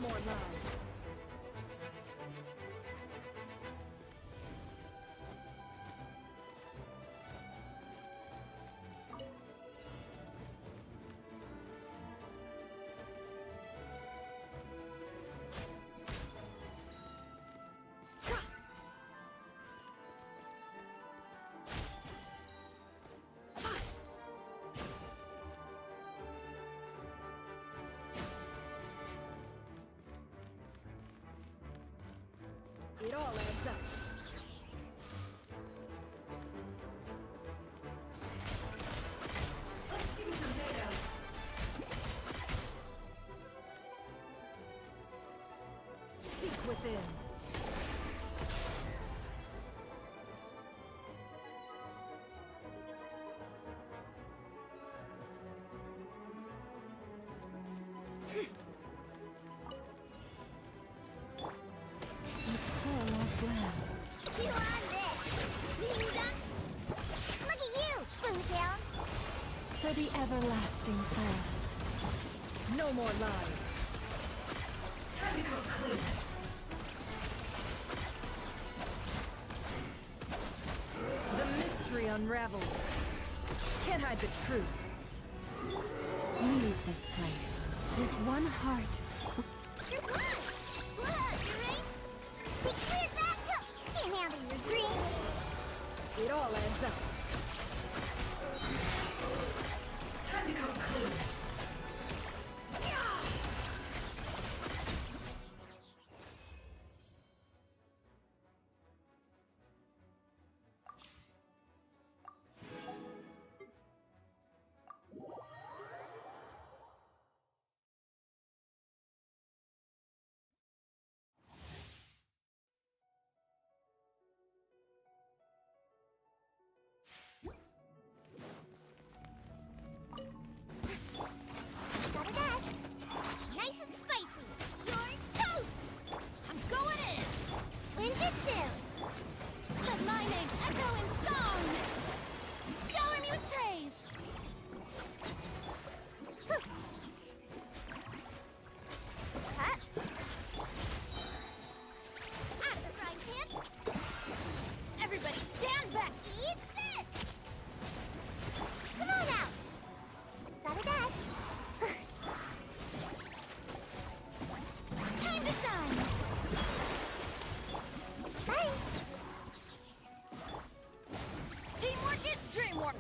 No more lies. It all adds up. Let's see what you're made of. Seek within. Chew on this! Look at you, Boomtown! For the everlasting thirst. No more lies. Time to come clean. The mystery unravels. Can't hide the truth. Leave this place with one heart. You're blind! Look, your ring! We cleared back up! Can't handle your dream! It all adds up. Time to come clean. Gotta dash! Nice and spicy! You're toast! I'm going in! Ninjutsu! Let my name echo in song! Shower me with praise! Cut! Out of the frying pan! Everybody stand back! Eat this! Come on out! Gotta dash! Time to shine! Bye! Teamwork is dreamwork!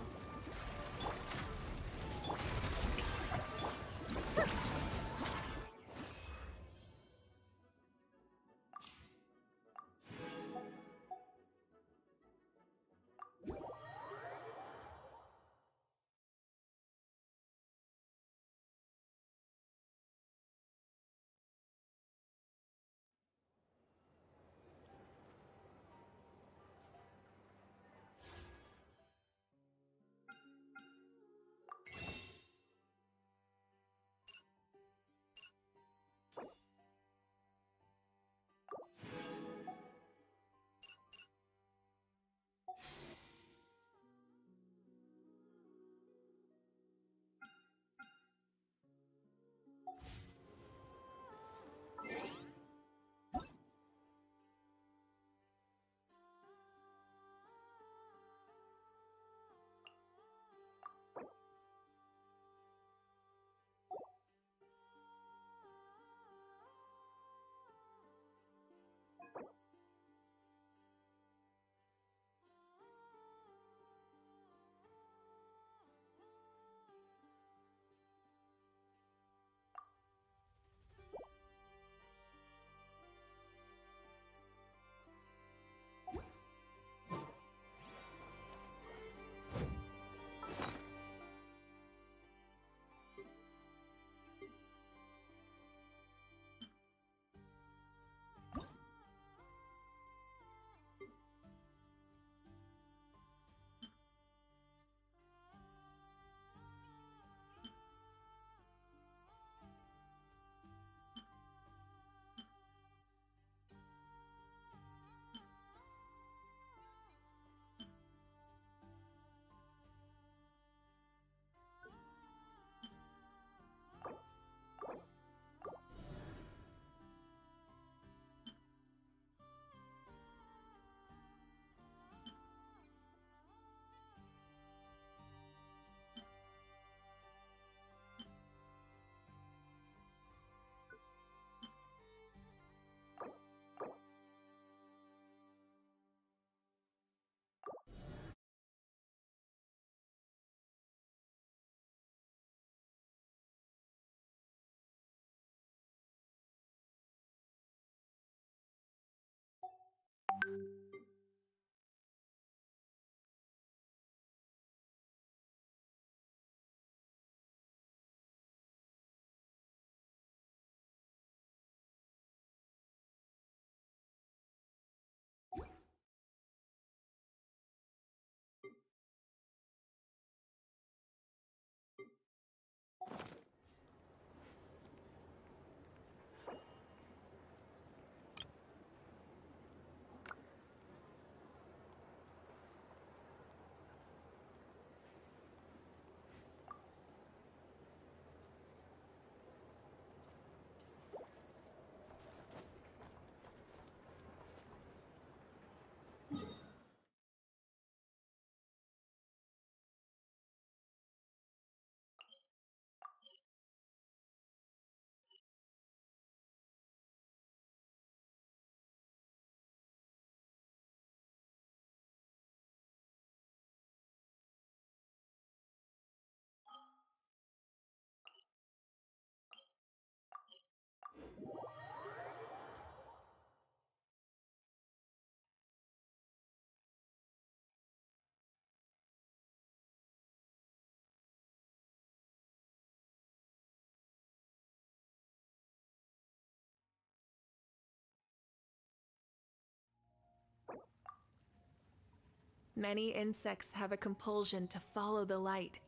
Many insects have a compulsion to follow the light,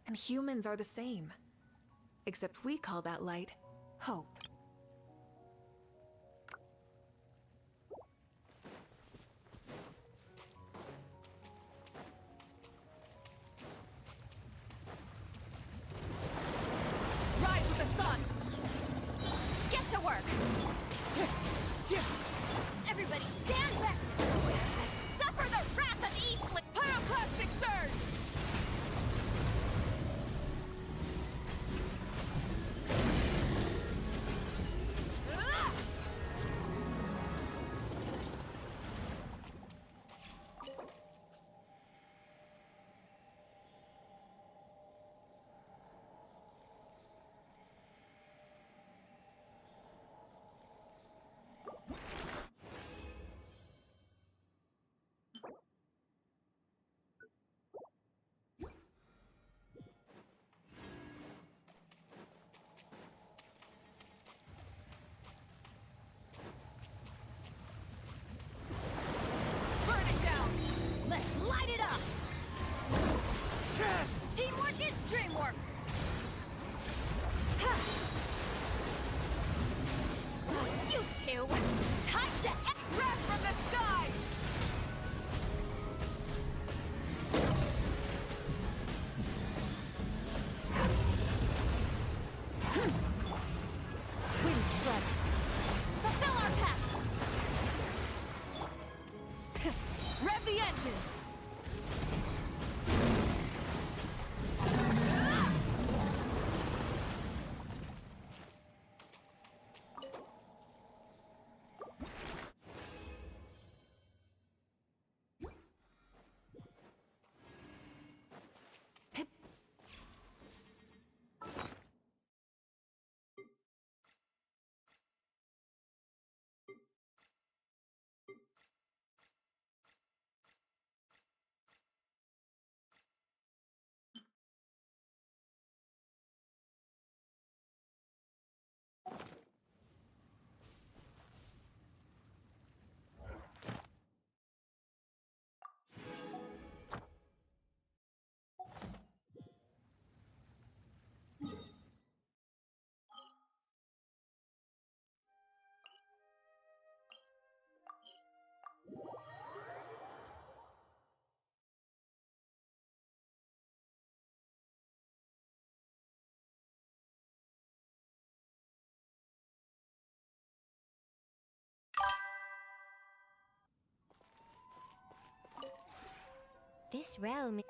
and humans are the same. Except we call that light hope. Rise with the sun! Get to work! Everybody stand back! Suffer the wrath of Eastland! Pyroclastic surge! Ah! Burn it down! Let's light it up! Teamwork is dreamwork! You two! Time to Wrath from the sky! Wind strike. fulfill our pact! Rev the engines! This realm...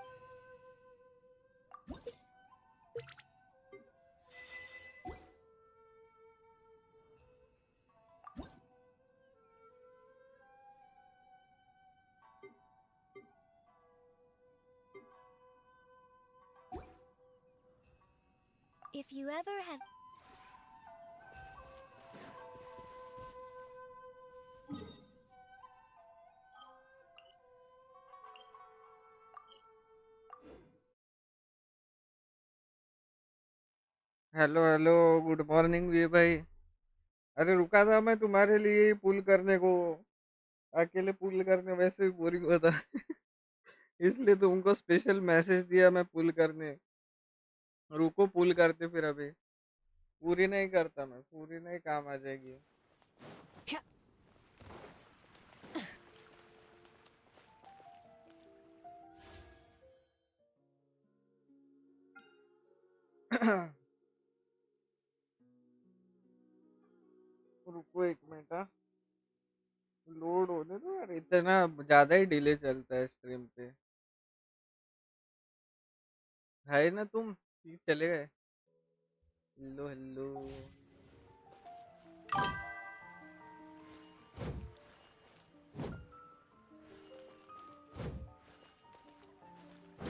If you ever have... hello hello, good morning वी भाई। अरे रुका था मैं तुम्हारे लिए पुल करने को। अकेले पुल करने वैसे भी बोरिंग होता। इसलिए तुमको स्पेशल मैसेज दिया मैं पुल करने। रुको पुल करते फिर अभी। पूरी नहीं करता मैं, पूरी नहीं काम आ जाएगी। रुको एक मिनट। हाँ, लोड होने दो यार, इतना ज्यादा ही डिले चलता है स्ट्रीम पे। है ना तुम कि चले गए? Hello hello.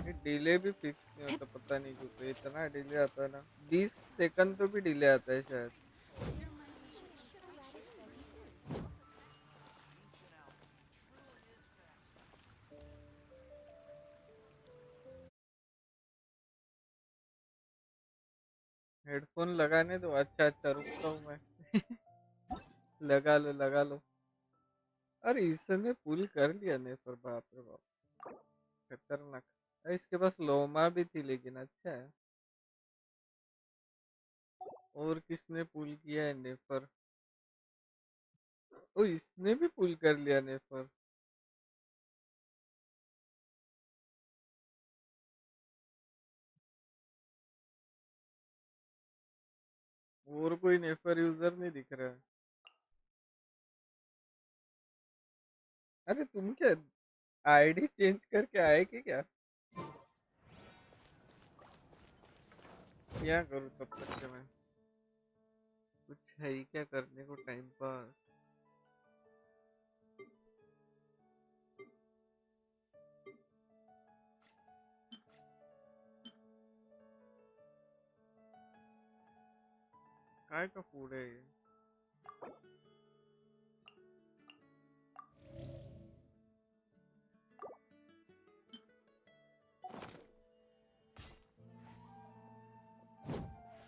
ये डिले भी फिक्स नहीं होता, पता नहीं क्यों तो इतना डिले आता है ना। 20 सेकंड तो भी डिले आता है शायद। हेडफोन लगाने दो। अच्छा अच्छा, रुकता हूँ मैं। लगा लो लगा लो। अरे इसने पुल कर लिया ने, पर बाप रे बाप, खतरनाक। अरे इसके पास लोमा भी थी लेकिन अच्छा है। और किसने पुल किया है? नेफर। ओ इसने भी पुल कर लिया नेफर। और कोई नेफर यूजर नहीं दिख रहा है। अरे तुम क्या आईडी चेंज करके आए कि क्या? क्या करूँ तब तक के मैं? कुछ है ही क्या करने को टाइम पास? काय का फूड है ये?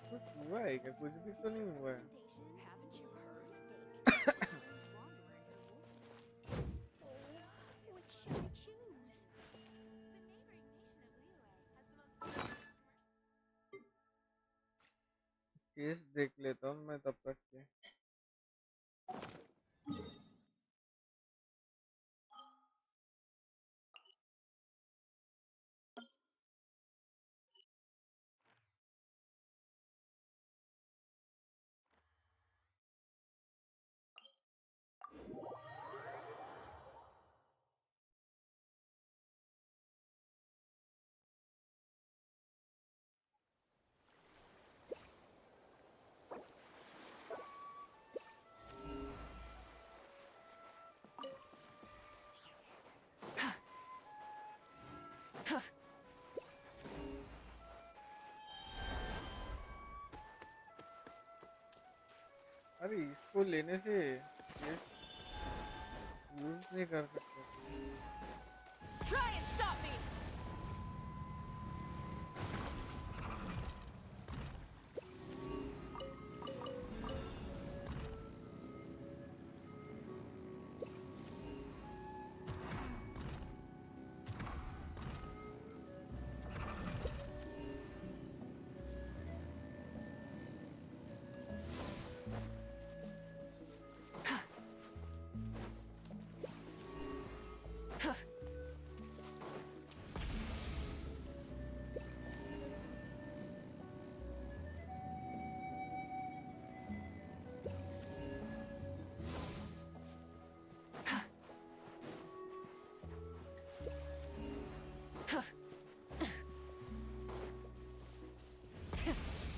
कुछ हुआ है क्या? कुछ भी तो नहीं हुआ है। Haven't you heard? Which should I choose? Case देख लेता हूँ मैं तब तक के। अरे इसको लेने से केस यूज नहीं कर सकते। Try and stop me!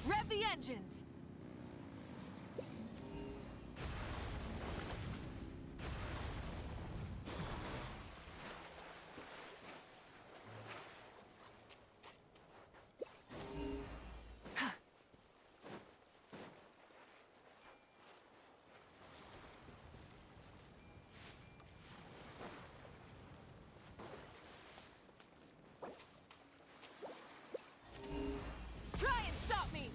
Rev the engines! Try and stop me!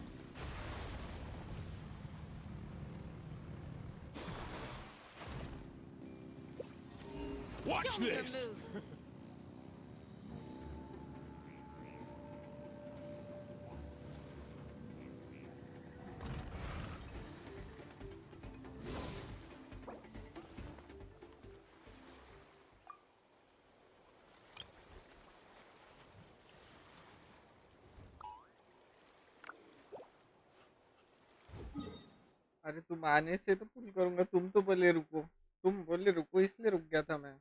Show me your move. अरे तुम आने से तो पुल करूंगा, तुम तो बोले रुको, तुम बोले रुको इसलिए रुक गया था मैं।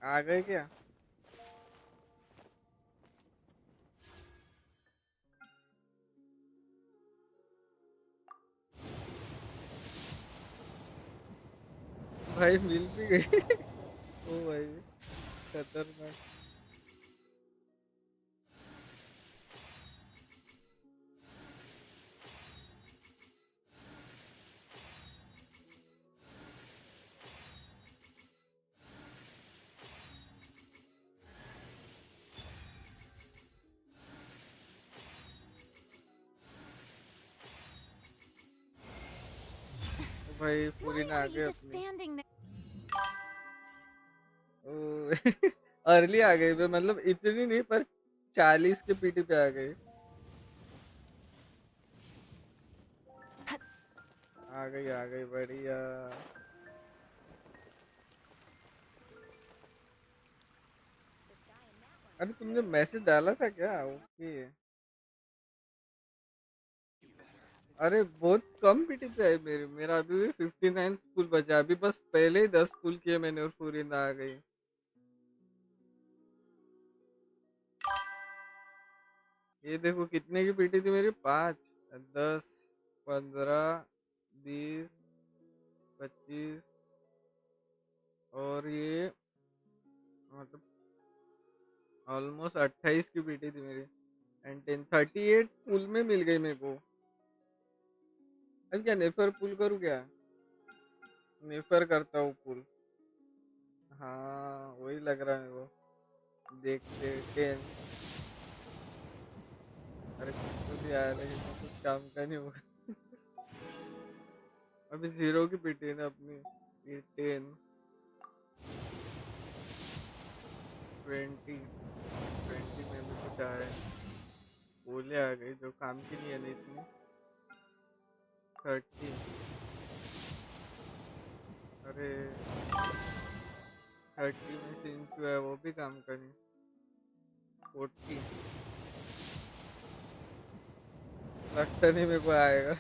आ गए क्या? भाई मिल भी गई। ओ भाई खतरनाक। ओ भाई पूरी Why ना आ are गए you just अपनी। standing there? ओ अर्ली आ गई, मतलब इतनी नहीं पर 40 के पीटी पे आ गई। आ गई बढ़िया। अरे तुमने मैसेज डाला था क्या? ओके। अरे बहुत कम पीटी पे आई मेरी, मेरा अभी भी 59 फुल बचा, अभी बस पहले ही 10 फुल किए मैंने और पूरी ना आ गई। ये देखो कितने की पीटी थी मेरी, 5, 10, 15, 20, 25, और ये मतलब ऑलमोस्ट 28 की पीटी थी मेरी। एंड 10 38 पुल में मिल गई मेरे को। अब क्या नेफर पुल करूँ क्या? नेफर करता हूँ पुल। हाँ वही लग रहा है मेरे को। देखते 10। अरे कुछ तो भी आया लेकिन वो कुछ काम का नहीं होगा। अभी 0 की पीटी है ना अपनी। ये 10, 20, 20 में भी कुछ आया। बोले आ गई जो काम की नहीं है ना इतनी। 30, अरे 30 में से इंचू है वो भी काम का नहीं। 40, लगता नहीं मेरे को आएगा।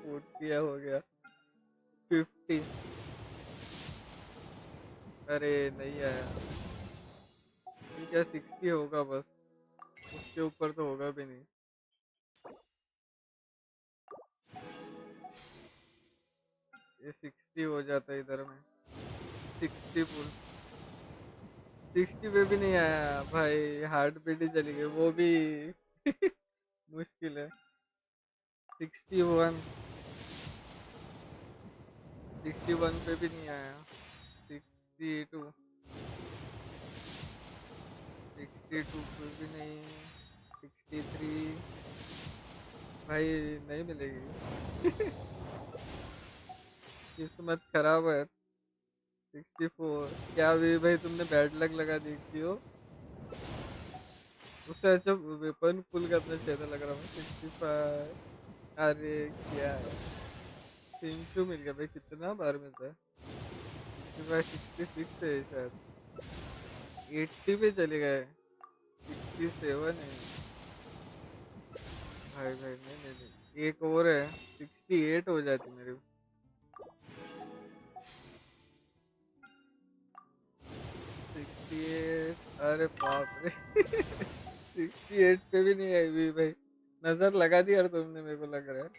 40 हो गया। 50, अरे नहीं आया। ठीक है 60 होगा बस, उसके ऊपर तो होगा भी नहीं। ये 60 हो जाता है इधर में। 60 फुल। 60 पे भी नहीं आया भाई, हार्ट बीट ही चली गई वो भी। मुश्किल है। 61, 61 पे भी नहीं आया। 62, 62 पे भी नहीं। 63, भाई नहीं मिलेगी। किस्मत खराब है। 64, क्या भी भाई तुमने बैड लक लगा देखी हो। उससे अच्छा वेपन पुल करना चाहिए था लग रहा है। 65, अरे क्या है। पिंचू मिल गया भाई, कितना बार मिलता है। 65, 66 है शायद। 80 पे चले गए। 67 है। भाई भाई नहीं नहीं नहीं, एक और है। 68 हो जाती मेरी। 68, अरे बाप रे। 68 पे भी नहीं आई हुई भाई। नजर लगा दी यार तुमने, मेरे को लग रहा है।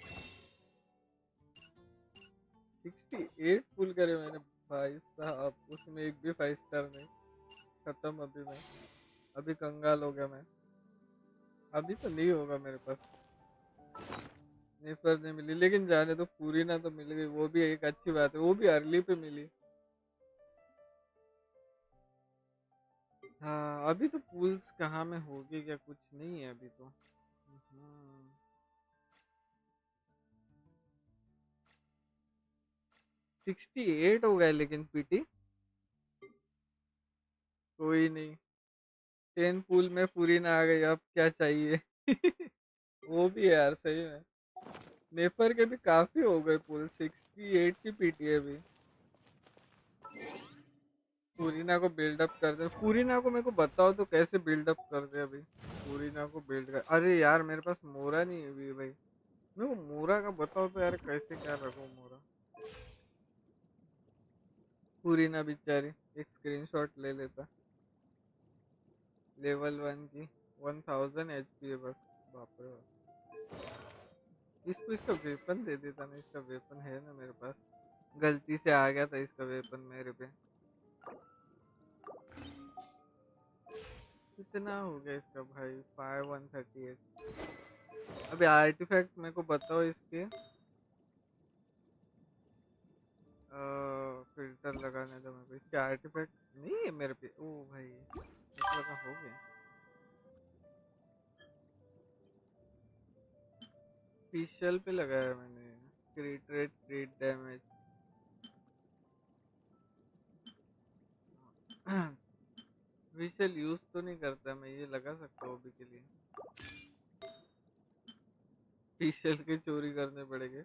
68 पुल करे मैंने भाई साहब, उसमें एक भी 5 स्टार नहीं। खत्म अभी मैं, अभी कंगाल हो गया मैं। अभी तो नहीं होगा मेरे पास। नेफर नहीं मिली, लेकिन जाने तो पूरी ना तो मिल गई, वो भी एक अच्छी बात है, वो भी अर्ली पे मिली। हाँ अभी तो पूल्स कहाँ में होगी, क्या कुछ नहीं है अभी तो। 68 हो गए लेकिन पीटी। कोई नहीं, 10 पूल में पूरी ना आ गई, अब क्या चाहिए। वो भी है यार सही में। नेफर के भी काफी हो गए पूल, 68 की पीटी है अभी। पूरीना को बिल्डअप कर दे, पूरीना को मेरे को बताओ तो कैसे बिल्डअप कर दे अभी। पूरीना को बिल्ड कर, अरे यार मेरे पास मोरा नहीं है अभी भाई। मेरे को मोरा का बताओ तो यार, कैसे क्या रखो मोरा। पूरीना बेचारी, एक स्क्रीनशॉट ले लेता। लेवल 1 की 1000 एचपी है बस। बाप रे बाप। इसको इसका वेपन दे देता ना, इसका वेपन है ना मेरे पास। गलती से आ गया था इसका वेपन मेरे पे। कितना हो गया इसका भाई, 5138। अभी आर्टिफैक्ट मेरे को बताओ इसके। फिल्टर लगाने दो मेरे को, इसके आर्टिफैक्ट नहीं है मेरे पे। ओ भाई मेरे को लगा हो गया। स्पेशल पे लगाया मैंने। क्रिट रेट, क्रिट डैमेज। विशल यूज तो नहीं करता, मैं ये लगा सकता हूँ अभी के लिए। विशल के चोरी करने पड़ेंगे।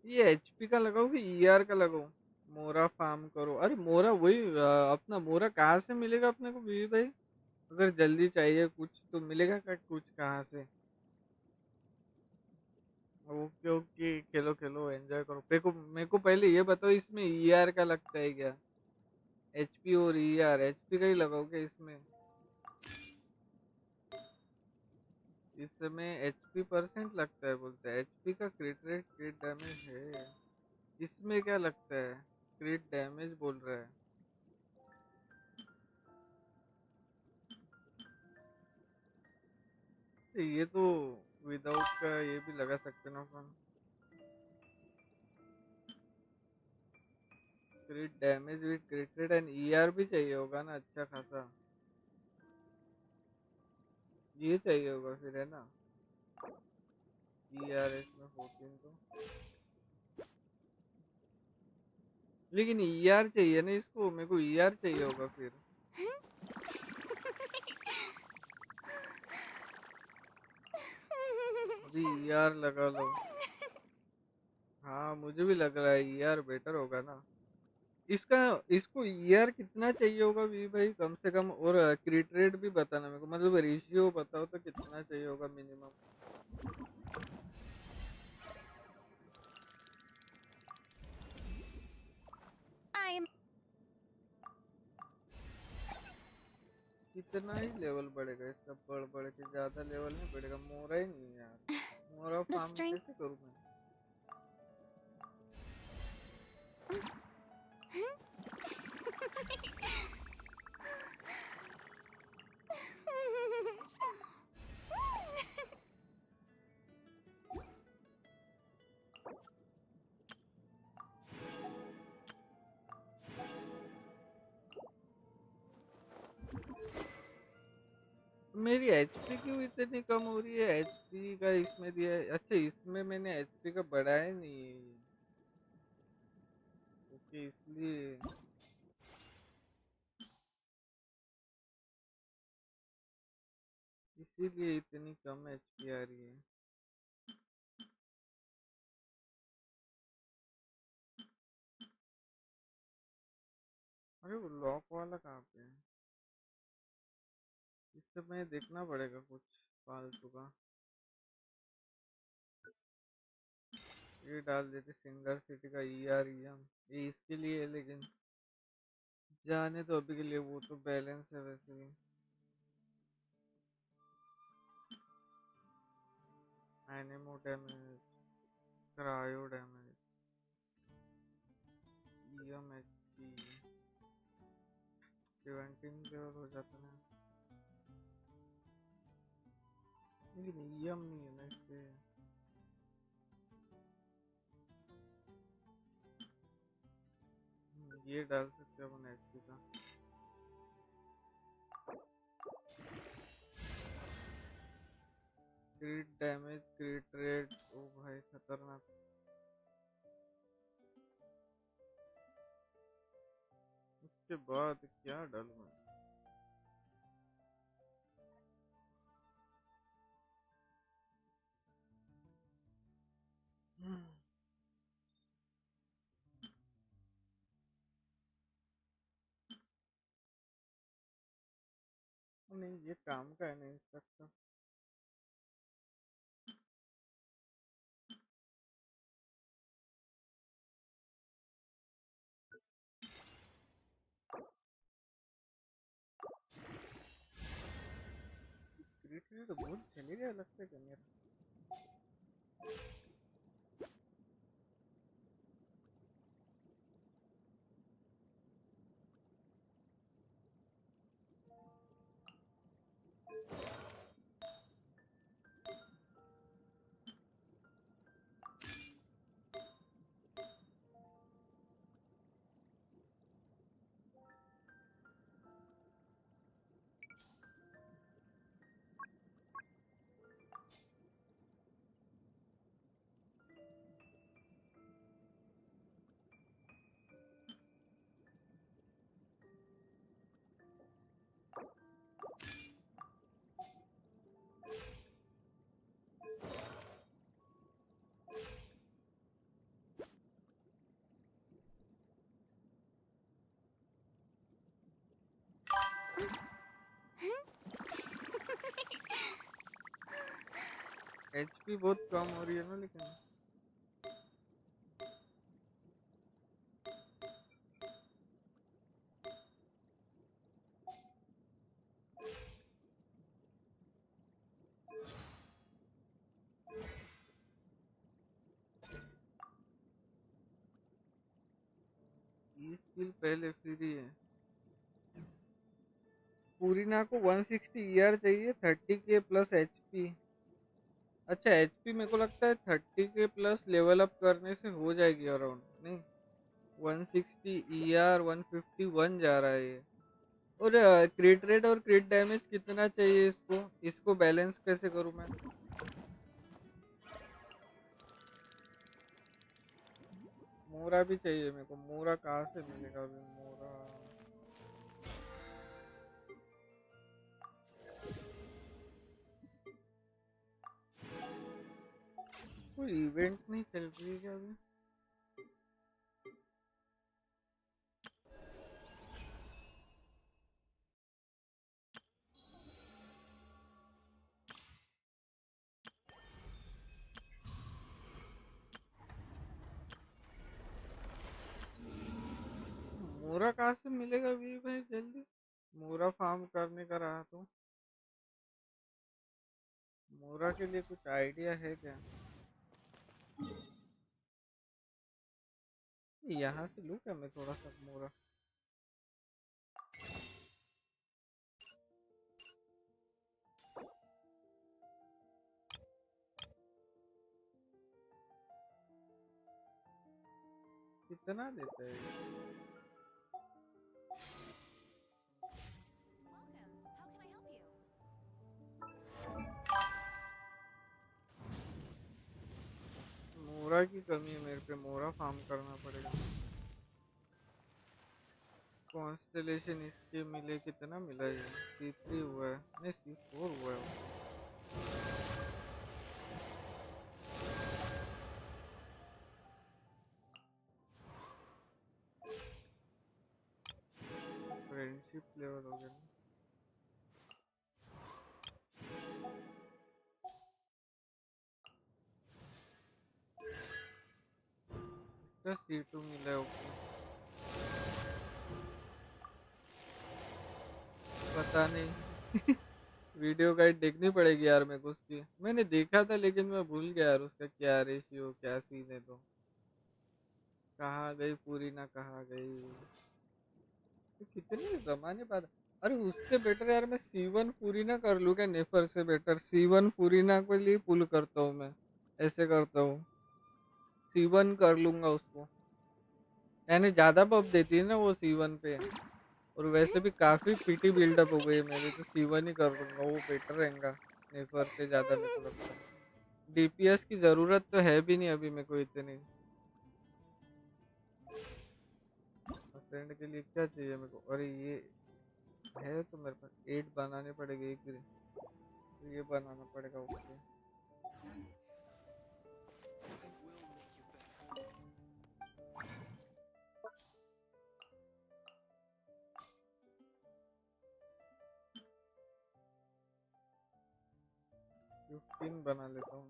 ये एचपी का लगाओ कि ईआर का लगाओ। मोरा फार्म करो, अरे मोरा वही अपना मोरा कहाँ से मिलेगा अपने को बीवी भाई। अगर जल्दी चाहिए कुछ तो मिलेगा क्या कुछ कहाँ से। ओके ओके, खेलो खेलो एंजॉय करो। मेरे को पहले ये बताओ, इसमें ईआर का लगता है क्या। एचपी और ईआर, एचपी का ही लगाओगे इसमें। इसमें एचपी परसेंट लगता है बोलते हैं, एचपी का क्रिट रेट क्रिट डैमेज है। इसमें क्या लगता है, क्रिट डैमेज बोल रहा है। ये तो विदाउट का ये भी लगा सकते ना अपन। Crit damage with crit rate and ER भी चाहिए होगा ना अच्छा खासा। ये चाहिए होगा फिर है ना। ईआर इसमें 14 तो, लेकिन ईआर चाहिए ना इसको, मेरे को ईआर चाहिए होगा फिर। अभी ईआर लगा लो। हाँ मुझे भी लग रहा है ईआर बेटर होगा ना इसका। इसको ईआर कितना चाहिए होगा वी भाई कम से कम, और क्रिट रेट भी बताना मेरे को, मतलब रेशियो बताओ तो कितना चाहिए होगा मिनिमम। I'm कितना ही लेवल बढ़ेगा इसका, बढ़ बढ़ के ज्यादा लेवल नहीं बढ़ेगा, मोरा ही नहीं है यार। मोरा the फार्म strength. कैसे करूँ मैं। मेरी एचपी क्यों इतनी कम हो रही है, एचपी का इसमें दिया है, अच्छा इसमें मैंने एचपी का बढ़ाया नहीं। ओके इसलिए। इसीलिए इतनी कम एचपी आ रही है। अरे वो लॉक वाला कहाँ पे है, इससे मैं देखना पड़ेगा कुछ फालतू का। ये डाल देते सिंगर सिटी का ई आर ई एम, ये इसके लिए है लेकिन जाने तो अभी के लिए, वो तो बैलेंस है वैसे भी। Anemo damage, cryo damage, E M H P 17 level हो जाता है, लेकिन ई एम नहीं है ना इससे। ये डाल सकते हैं अपन एचपी का। क्रिट डैमेज, क्रिट रेट, ओ भाई खतरनाक। उसके बाद क्या डालूं मैं? नहीं ये काम का है नहीं सकता। क्रिट रेट तो बहुत चली गया लगता है कि मेरा। एचपी बहुत कम हो रही है ना लेकिन। ये स्किल पहले फ्री है। पूरीना को 160 ईआर चाहिए, 30 के प्लस एचपी। अच्छा एचपी मेरे को लगता है 30 के प्लस लेवल अप करने से हो जाएगी अराउंड, नहीं 160 ईआर 151 जा रहा है ये। और क्रिट रेट और क्रिट डैमेज कितना चाहिए इसको, इसको बैलेंस कैसे करूं मैं? मोरा भी चाहिए मेरे को। मोरा कहाँ से मिलेगा अभी मोरा? कोई इवेंट नहीं चल रही है क्या अभी? मोरा कहाँ से मिलेगा अभी भाई जल्दी? मोरा फार्म करने का रहा तो। मोरा के लिए कुछ आइडिया है क्या? यहाँ से लूँ क्या मैं थोड़ा सा मोरा? कितना देता है ये? Welcome. How can I help you? मोरा की कमी है मेरे पे, मोरा फार्म करना पड़ेगा। कॉन्स्टेलेशन इसके मिले, कितना मिला ये? C3 हुआ है, नहीं C4 हुआ है। फ्रेंडशिप लेवल हो गया ना। इसका C2 मिला है ओके। पता नहीं वीडियो गाइड देखनी पड़ेगी यार मेरे को उसकी। मैंने देखा था लेकिन मैं भूल गया यार उसका क्या रेशियो क्या सीन है। तो कहाँ गई पूरी ना कहाँ गई? तो कितने जमाने बाद। अरे उससे बेटर यार मैं C1 पूरी ना कर लूँ क्या? नेफर से बेटर C1 पूरी ना के लिए पुल करता हूँ मैं। ऐसे करता हूँ, C1 कर लूंगा उसको। यानी ज्यादा बफ देती है ना वो C1 पे। और वैसे भी काफी पीटी बिल्डअप हो गई है मेरी, तो C1 ही कर दूंगा, वो बेटर रहेगा नेफर से ज्यादा, मेरे को लगता है। डीपीएस की जरूरत तो है भी नहीं अभी मेरे को इतनी। असेंड के लिए क्या चाहिए मेरे को? अरे ये है तो मेरे पास 8 बनाने पड़ेगा एक, तो ये बनाना पड़ेगा। ओके 15 बना लेता हूँ।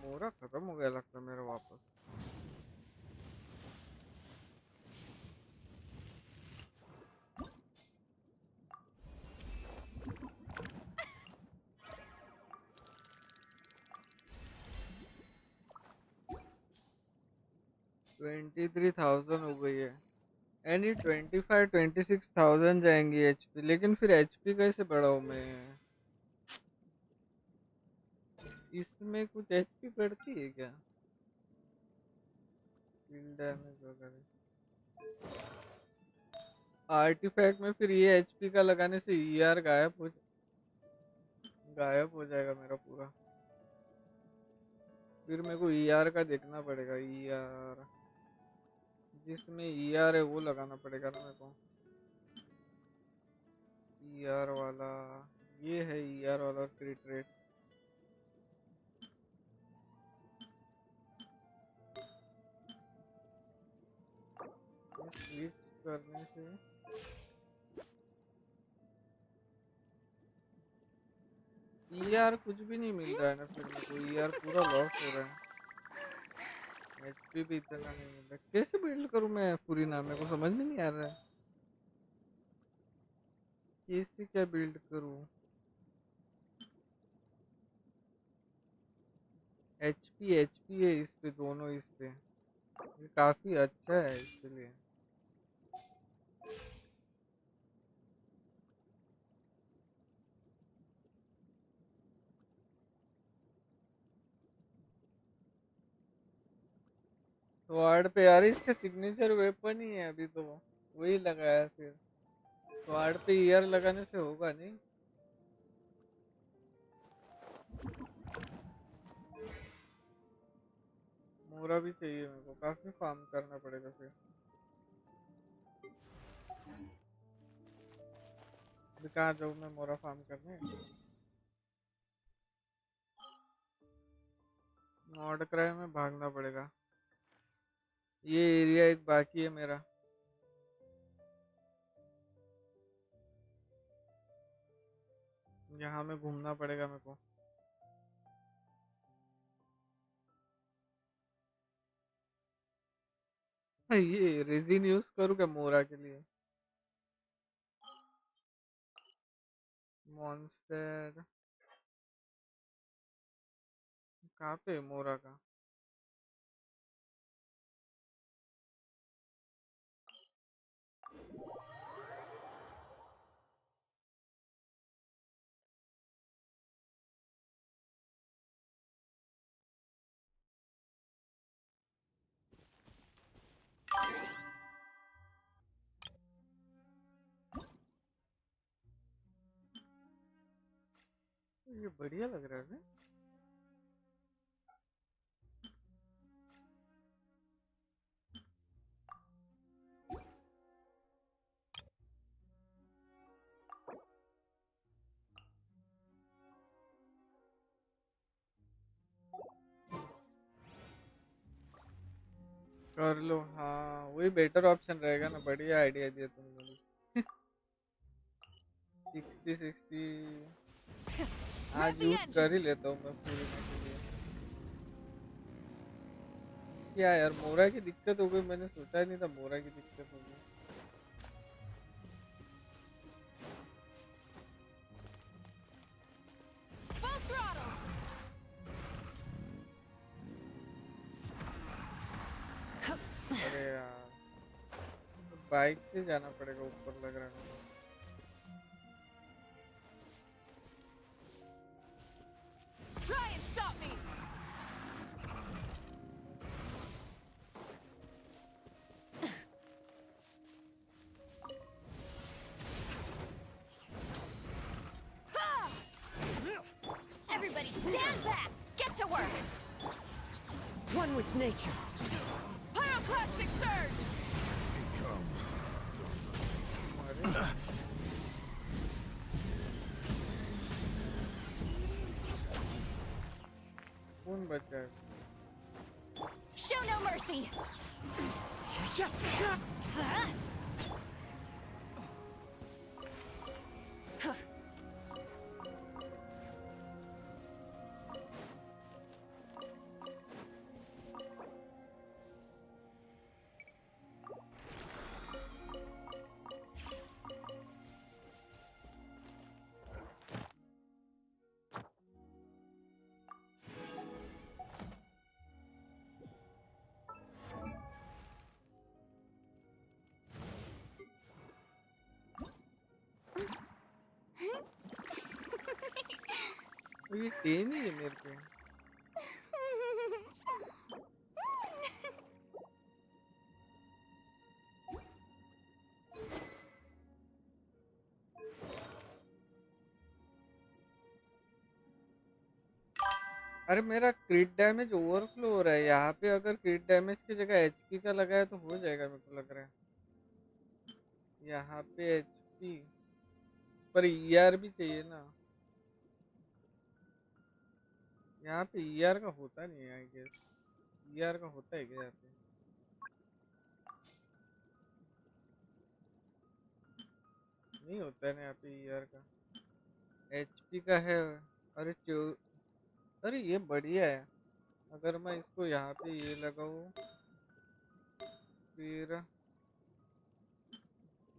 मोरा खत्म हो गया लगता है मेरा वापस। $23,000 हो गई है। एनी 25-26,000 जाएंगी एचपी, लेकिन फिर एचपी कैसे बढ़ाऊं मैं? इसमें कुछ एचपी बढ़ती है क्या? फील्ड डैमेज वगैरह आर्टिफैक्ट में फिर ये एचपी का लगाने से ईआर गायब हो जाएगा मेरा पूरा। फिर मेरे को ईआर का देखना पड़ेगा, ईआर जिसमें ईआर है वो लगाना पड़ेगा ना मेरे को। ईआर वाला ये है, ईआर वाला क्रिट रेट। स्विच करने से ईआर कुछ भी नहीं मिल रहा है ना, फिर मेरे को ईआर पूरा लॉस हो रहा है। एचपी भी इतना नहीं मिल रहा, कैसे बिल्ड करूं मैं पूरी नाम, मेरे को समझ में नहीं आ रहा है कैसे क्या बिल्ड करूं। एचपी है इस पे, दोनों इस पे, ये काफी अच्छा है इसके लिए। स्वाड पे यार इसका सिग्नेचर वेपन ही है अभी तो, वही लगाया फिर। स्वाड पे ईयर लगाने से होगा नहीं। मोरा भी चाहिए मेरे को, काफी फार्म करना पड़ेगा फिर। अभी कहाँ जाऊँ मैं मोरा फार्म करने? नॉर्ड क्राई में भागना पड़ेगा। ये एरिया एक बाकी है मेरा। यहाँ में घूमना पड़ेगा मेरे को। ये रेजिन यूज करूँ क्या मोरा के लिए? मॉन्स्टर कहाँ पे है मोरा का? ये बढ़िया लग रहा है। कर लो, हाँ वही बेटर ऑप्शन रहेगा ना। बढ़िया आइडिया दिया तुमने मुझे। 60-60 Rev आज the यूज कर ही engines! लेता हूँ मैं पूरी के लिए। क्या यार मोरा की दिक्कत हो गई, मैंने सोचा ही नहीं था मोरा की दिक्कत होगी। Full throttle! अरे यार बाइक से जाना पड़ेगा ऊपर लग रहा है। Try and stop me! Ha! Everybody stand back! Get to work! One with nature. Pyroclastic surge! कौन बचा है? Show no mercy! Huh? ये तेज ही है मेरे पे। अरे मेरा क्रिट डैमेज ओवरफ्लो हो रहा है यहाँ पे। अगर क्रिट डैमेज की जगह एचपी का लगा है तो हो जाएगा, मेरे को लग रहा है। यहाँ पे एचपी पर ईआर भी चाहिए ना। यहाँ पे ईआर का होता नहीं है आई गेस। ईआर का होता है क्या यहाँ पे? नहीं होता है ना यहाँ पे ईआर का। एचपी का है। अरे अरे ये बढ़िया है। अगर मैं इसको यहाँ पे ये लगाऊँ फिर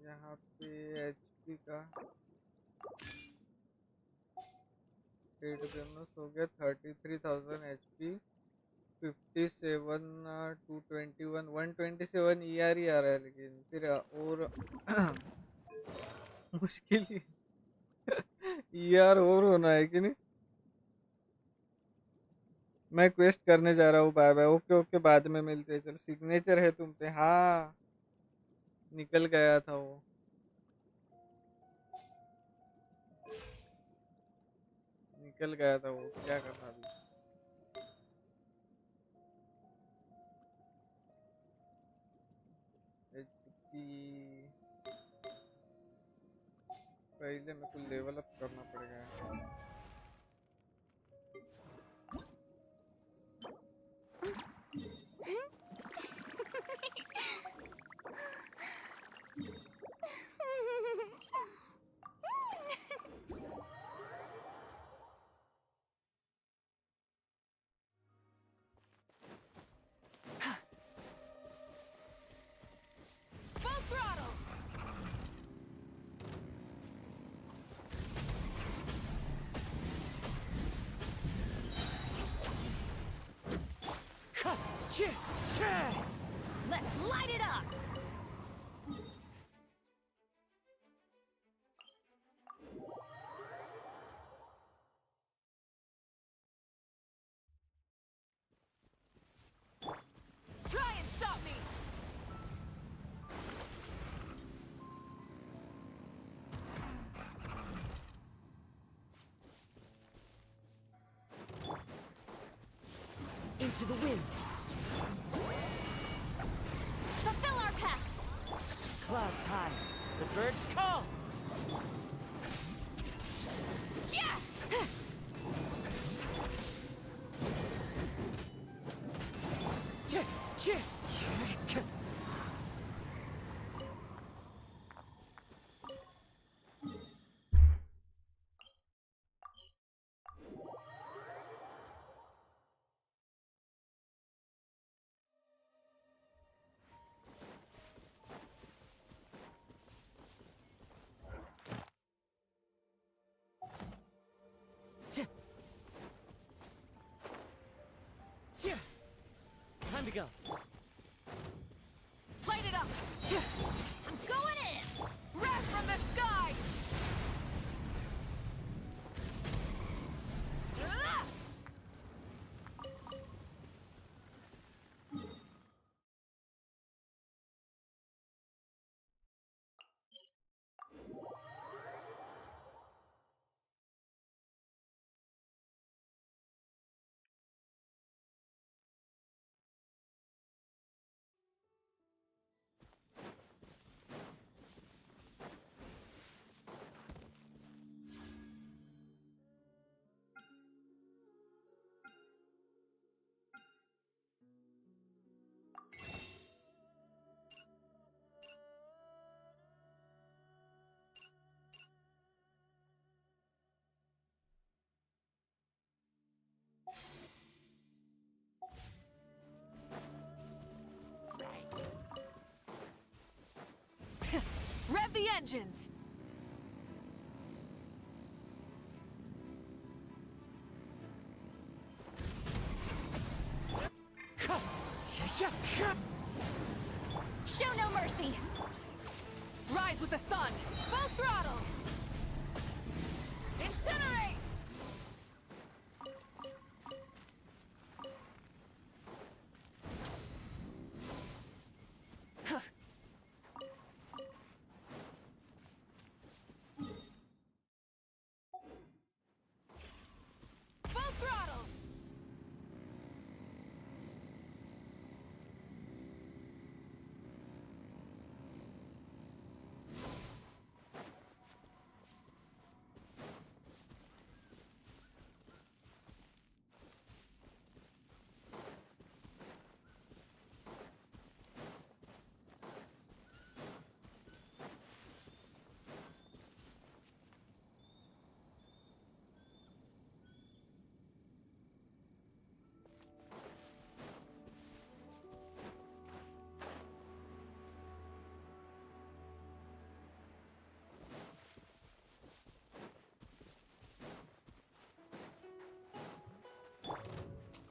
यहाँ पे एचपी का रेट बोनस हो गया 33,000 एचपी 57 221 127 ईआर ही आ रहा है। लेकिन फिर और मुश्किल ही ईआर और होना है कि नहीं। मैं क्वेस्ट करने जा रहा हूँ। Bye bye. ओके ओके बाद में मिलते हैं। चलो सिग्नेचर है तुम पे। हाँ निकल गया था वो। निकल गया था वो, क्या करना अभी। HP पहले मेरे को लेवल अप करना पड़ेगा। Full throttle! Let's light it up! Try and stop me! Into the wind. Fulfill our pact! Clouds high. The birds call. Yeah! Time to go. Light it up! engines! Show no mercy! Rise with the sun! Full throttle! Incinerate! Full throttle!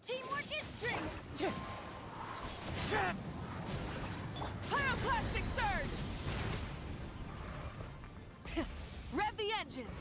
Teamwork is strength! Pyroclastic surge! Rev the engines!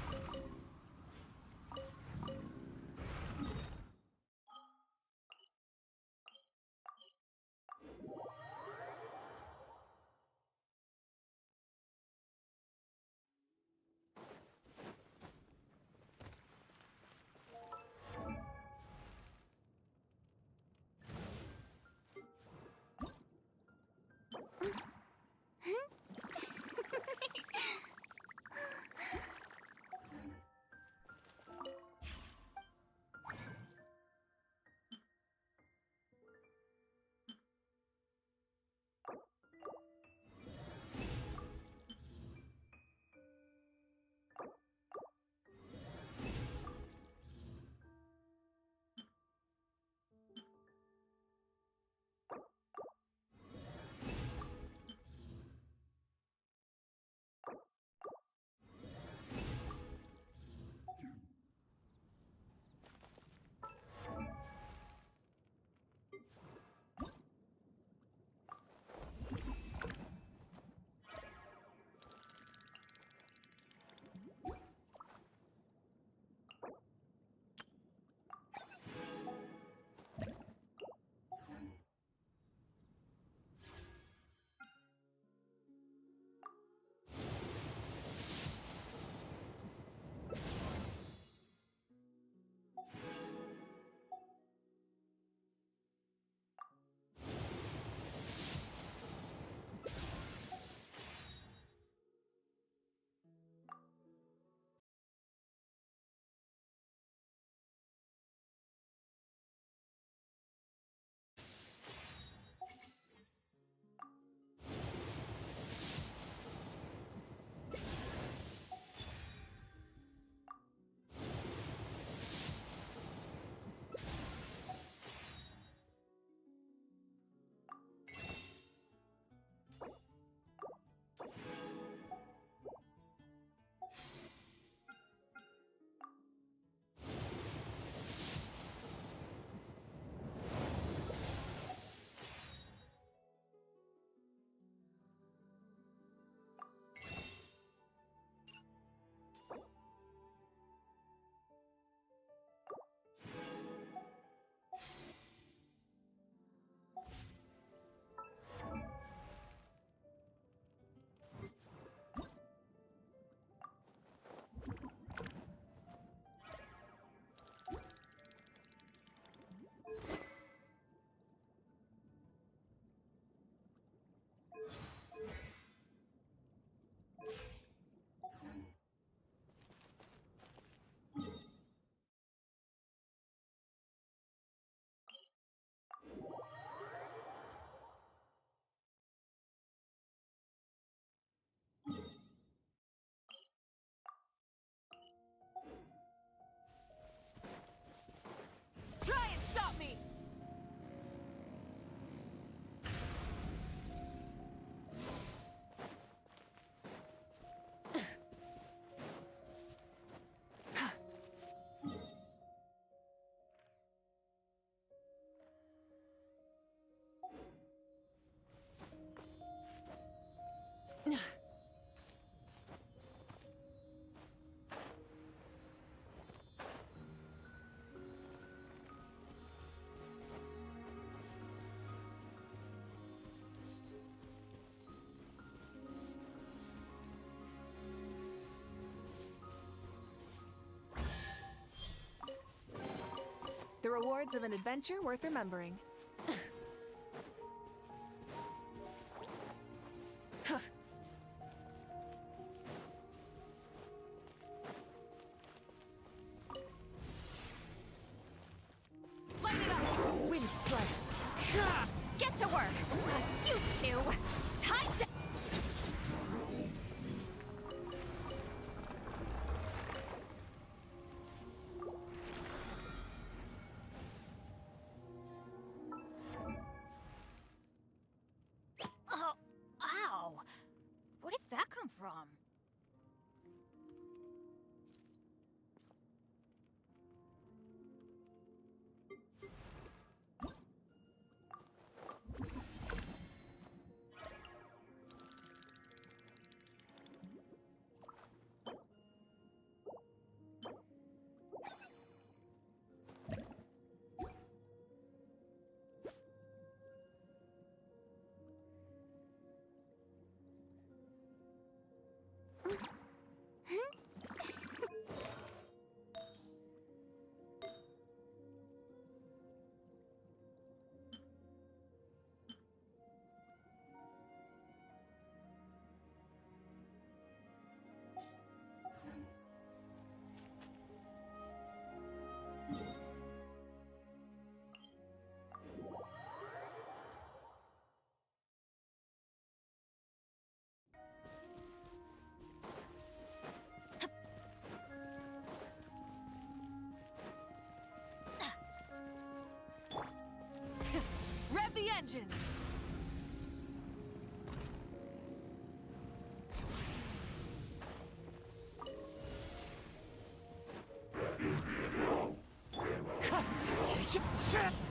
rewards of an adventure worth remembering. Light it up! Wind strike. Get to work! You two! Time to... Oh, ow! Where did that come from? Rev the engines!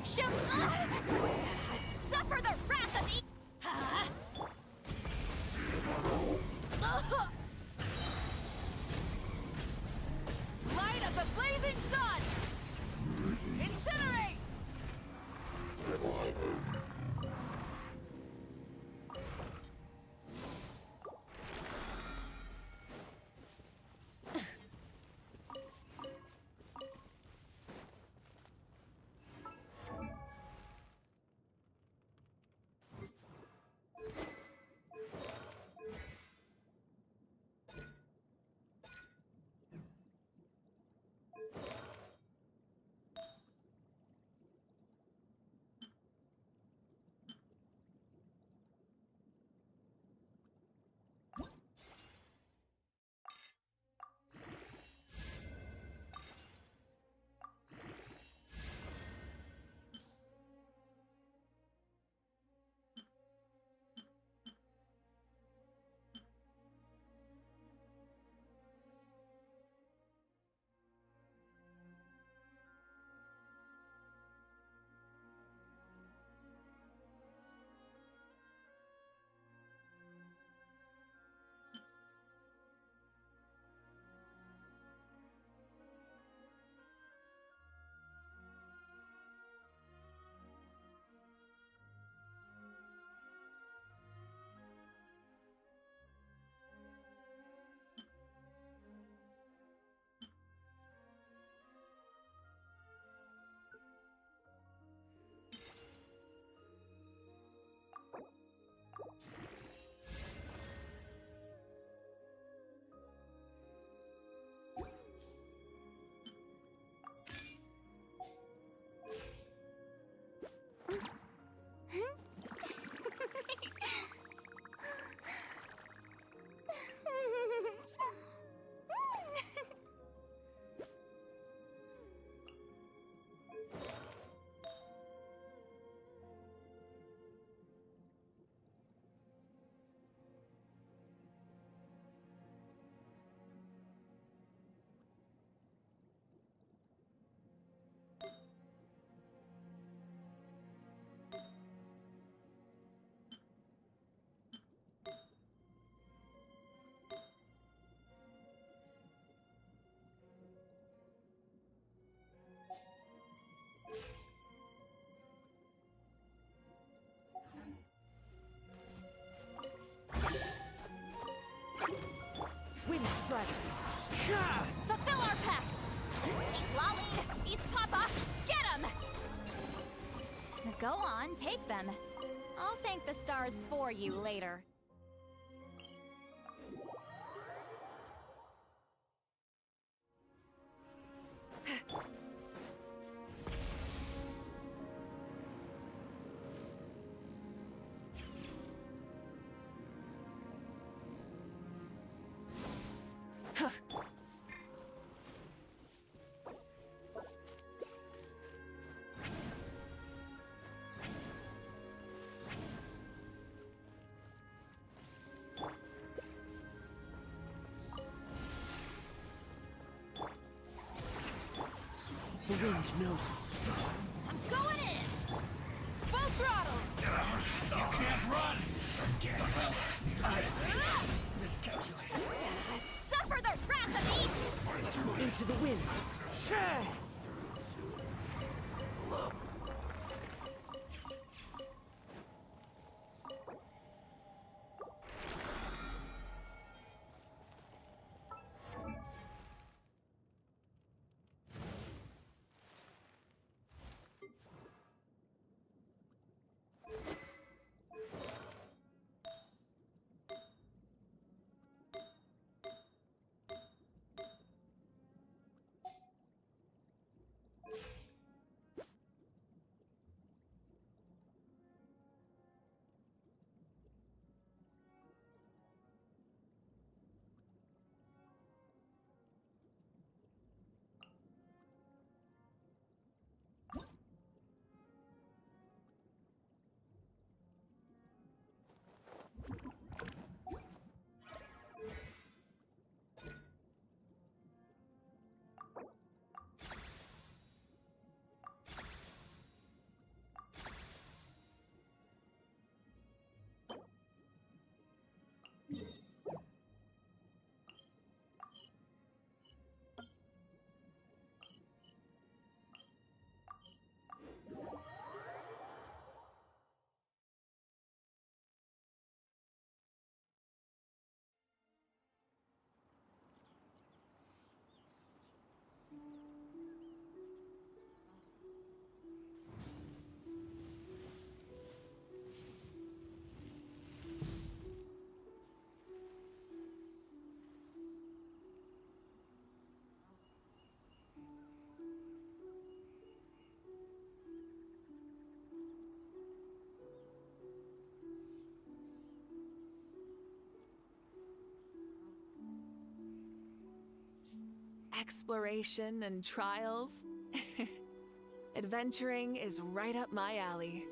Shoot! Suffer the wrath of Light of the blazing sun! Incinerate! Go on, take them. I'll thank the stars for you later. The wind knows it. I'm going in! Full throttle! You can't run! Suffer the wrath of each! Into the wind. Exploration and trials. Adventuring is right up my alley.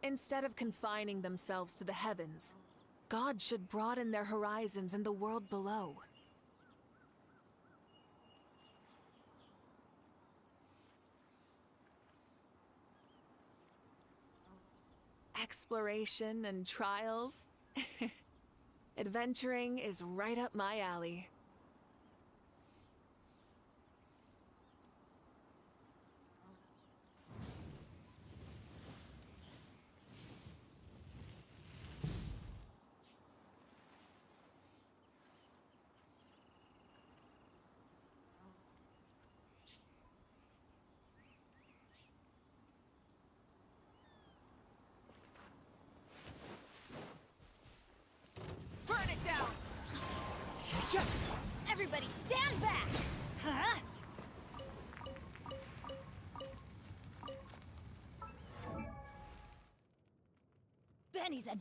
Instead of confining themselves to the heavens, God should broaden their horizons in the world below. Exploration and trials. Adventuring is right up my alley. Burn it down! Everybody stand back! Huh? Benny's a...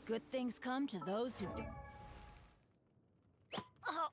Good things come to those who do. Oh,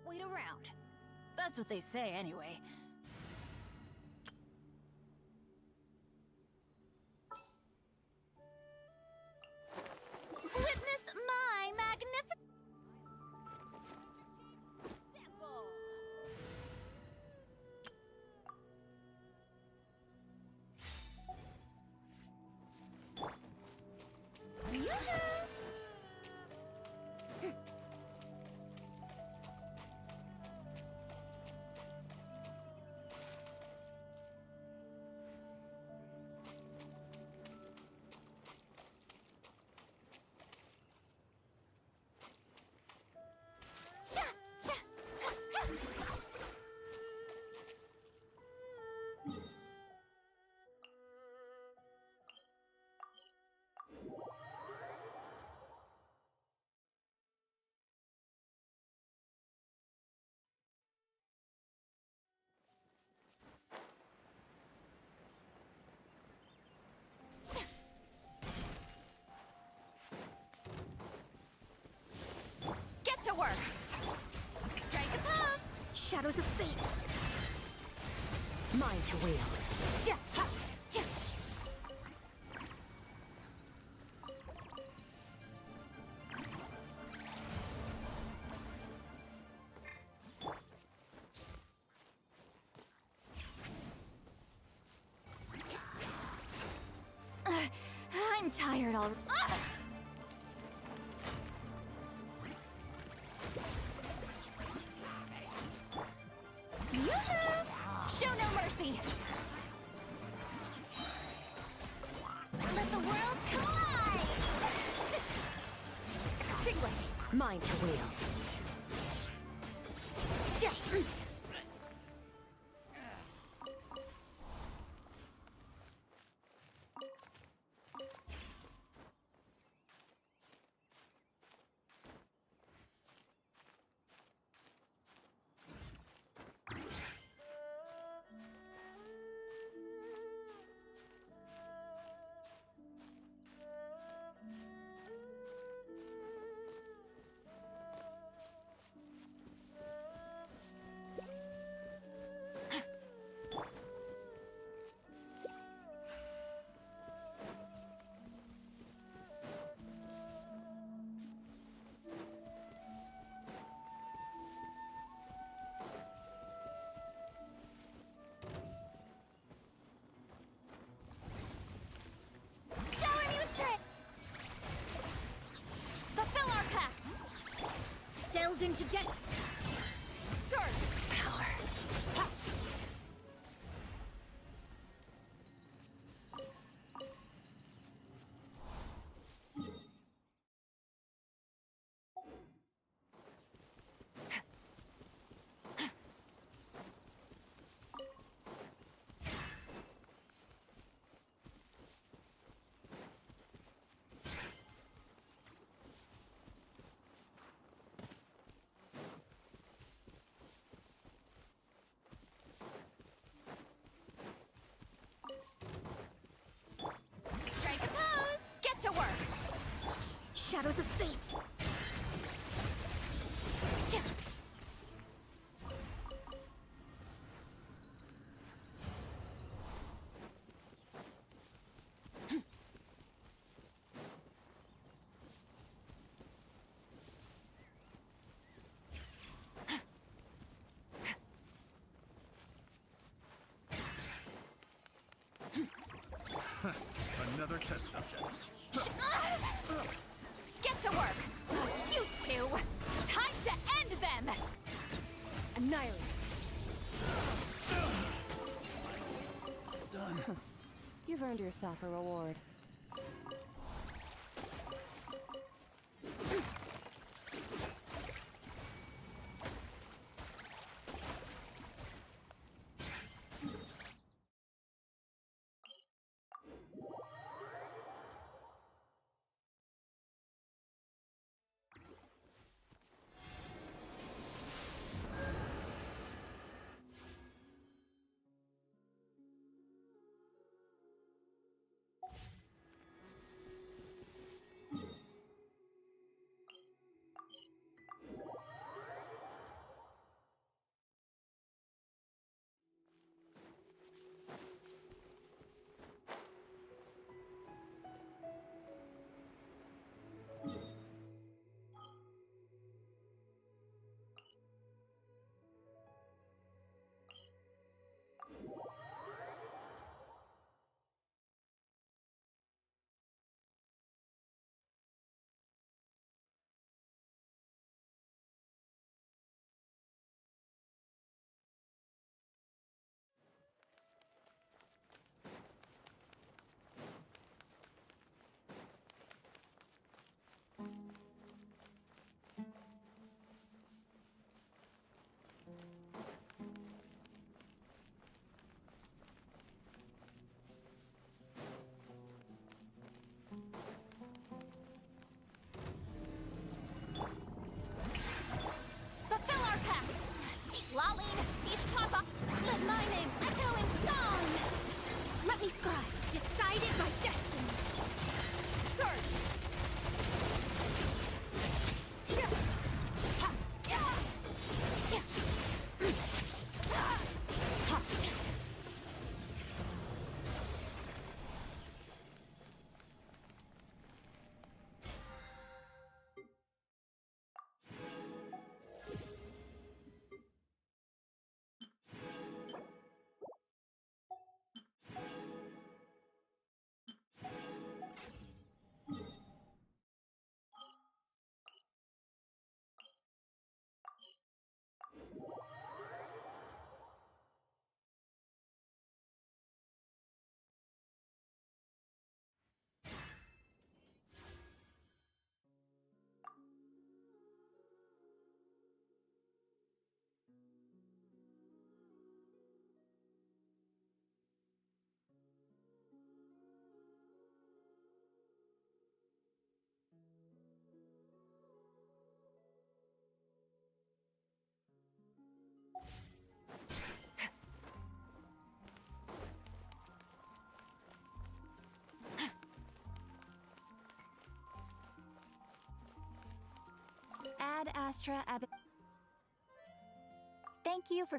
wait around. That's what they say anyway. Witness my magnificent. Sample. Get to work. Strike a pose. Shadows of fate. Mine to wield. Yeah, ha, yeah. I'm tired already. Show no mercy. Let the world come alive. Extinguished. Mine to wield. Yeah. Shower me with praise. Fulfill our pact. Delve into destiny. Surge. Power. shadows of fate. Another test subject. Get to work! You two! Time to end them! Annihilate. Done. You've earned yourself a reward. Fulfill our pact! Lolling, these pop-up! Let my name echo in song! Let me scribe, decided by destiny! Surge! Ad Astra Ab. Thank you for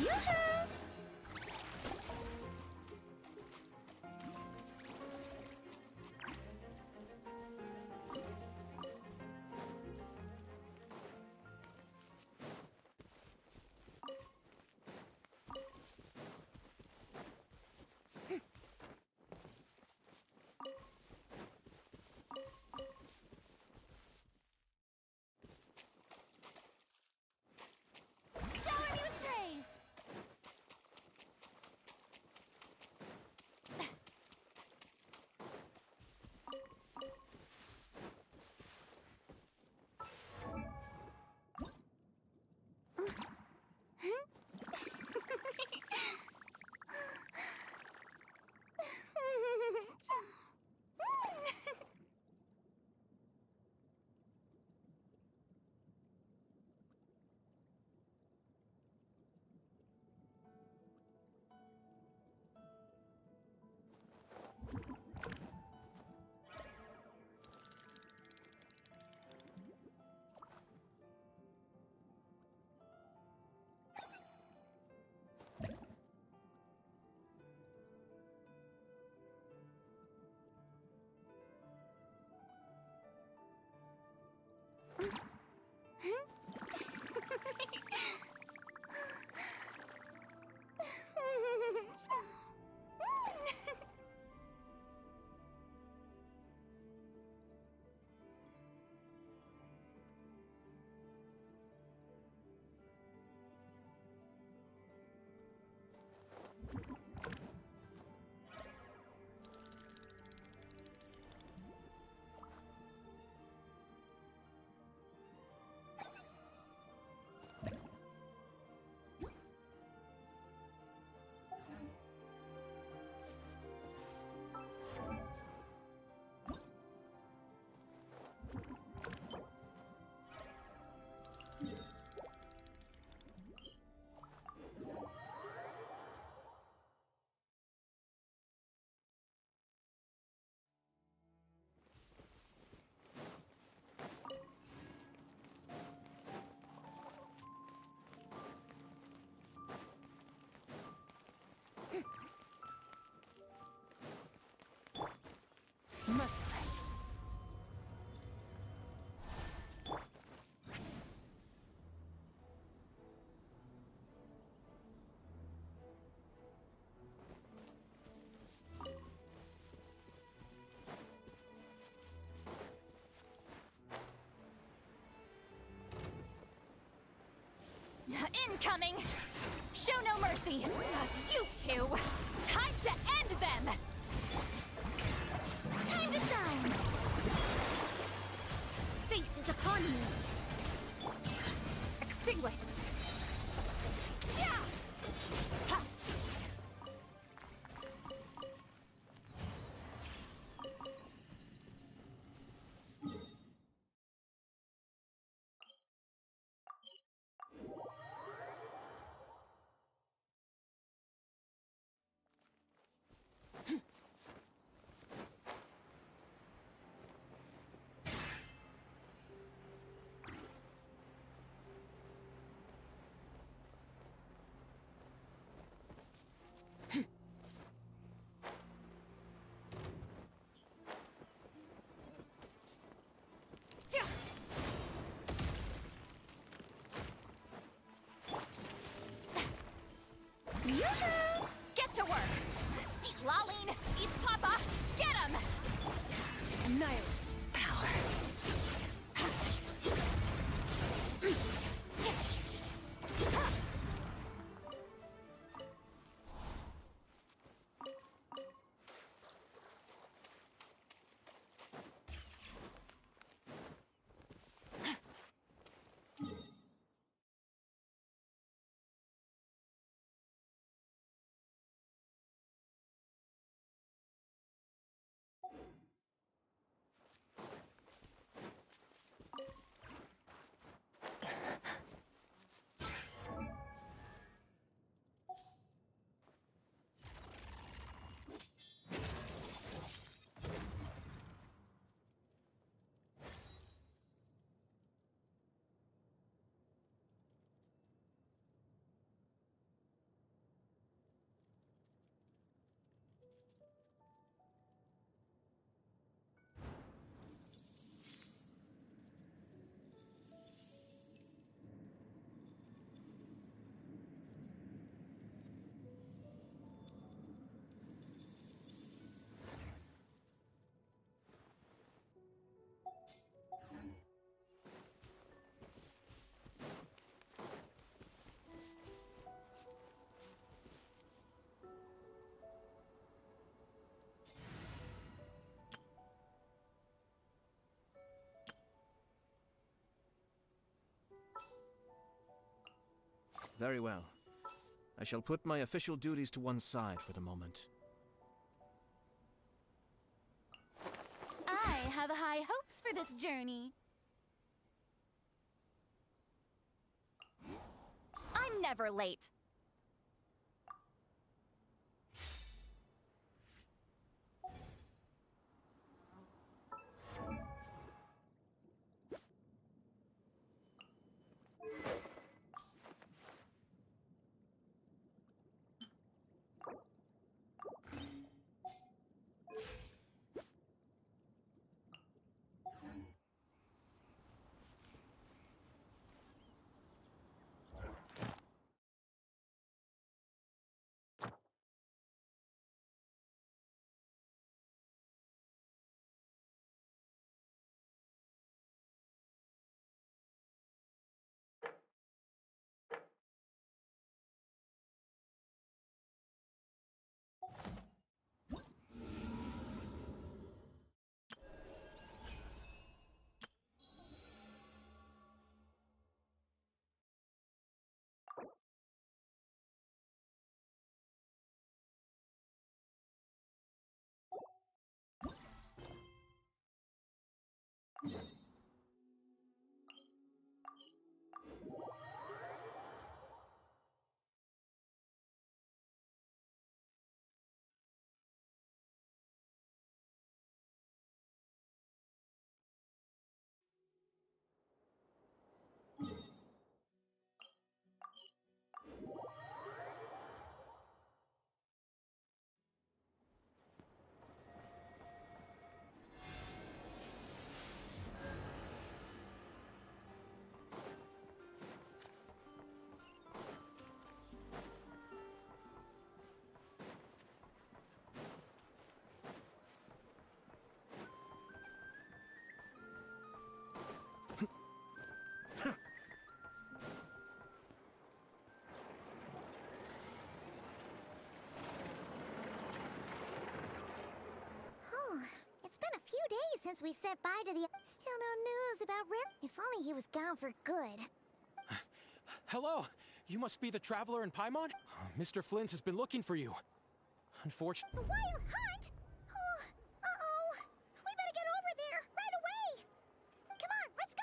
Yoo-hoo! Shower me with praise! Merciless. Incoming! Show no mercy! You two! Time to end them! Time to shine! Fate is upon you! Extinguished! Yeah! Ha! Yoo-hoo! Get to work! See Laline, eat Papa, get him! Annihilate power. very well. I shall put my official duties to one side for the moment. I have high hopes for this journey. I'm never late. It's been a few days since we said bye to the... Still no news about Rip. If only he was gone for good. Hello! You must be the traveler in Paimon? Mr. Flint has been looking for you. Unfortunately... The Wild Hunt? Oh, uh-oh. We better get over there, right away! Come on, let's go!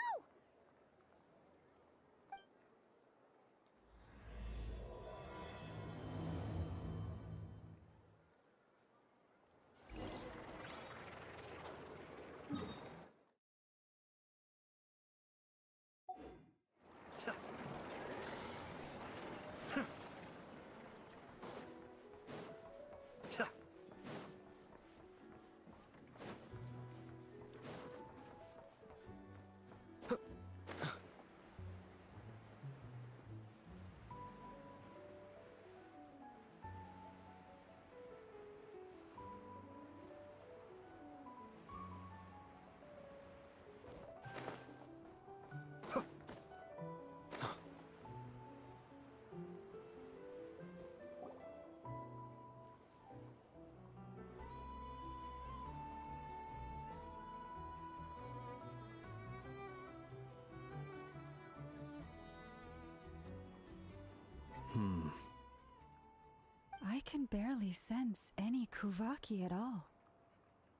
I can barely sense any Kuvaki at all.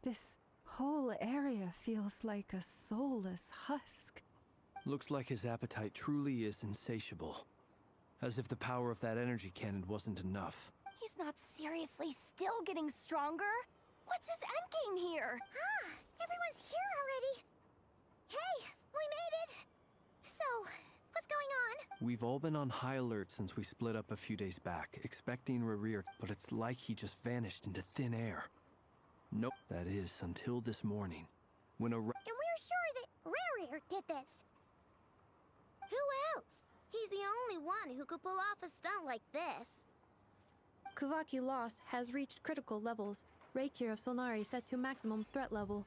This whole area feels like a soulless husk. Looks like his appetite truly is insatiable. As if the power of that energy cannon wasn't enough. He's not seriously still getting stronger? What's his endgame here? Ah, everyone's here already. Hey, we made it. So, what's going on? We've all been on high alert since we split up a few days back, expecting Rerir, but it's like he just vanished into thin air. Nope, that is, until this morning. When a And we're sure that Rerir did this. Who else? He's the only one who could pull off a stunt like this. Kuvaki loss has reached critical levels. Reikir of Solnari set to maximum threat level.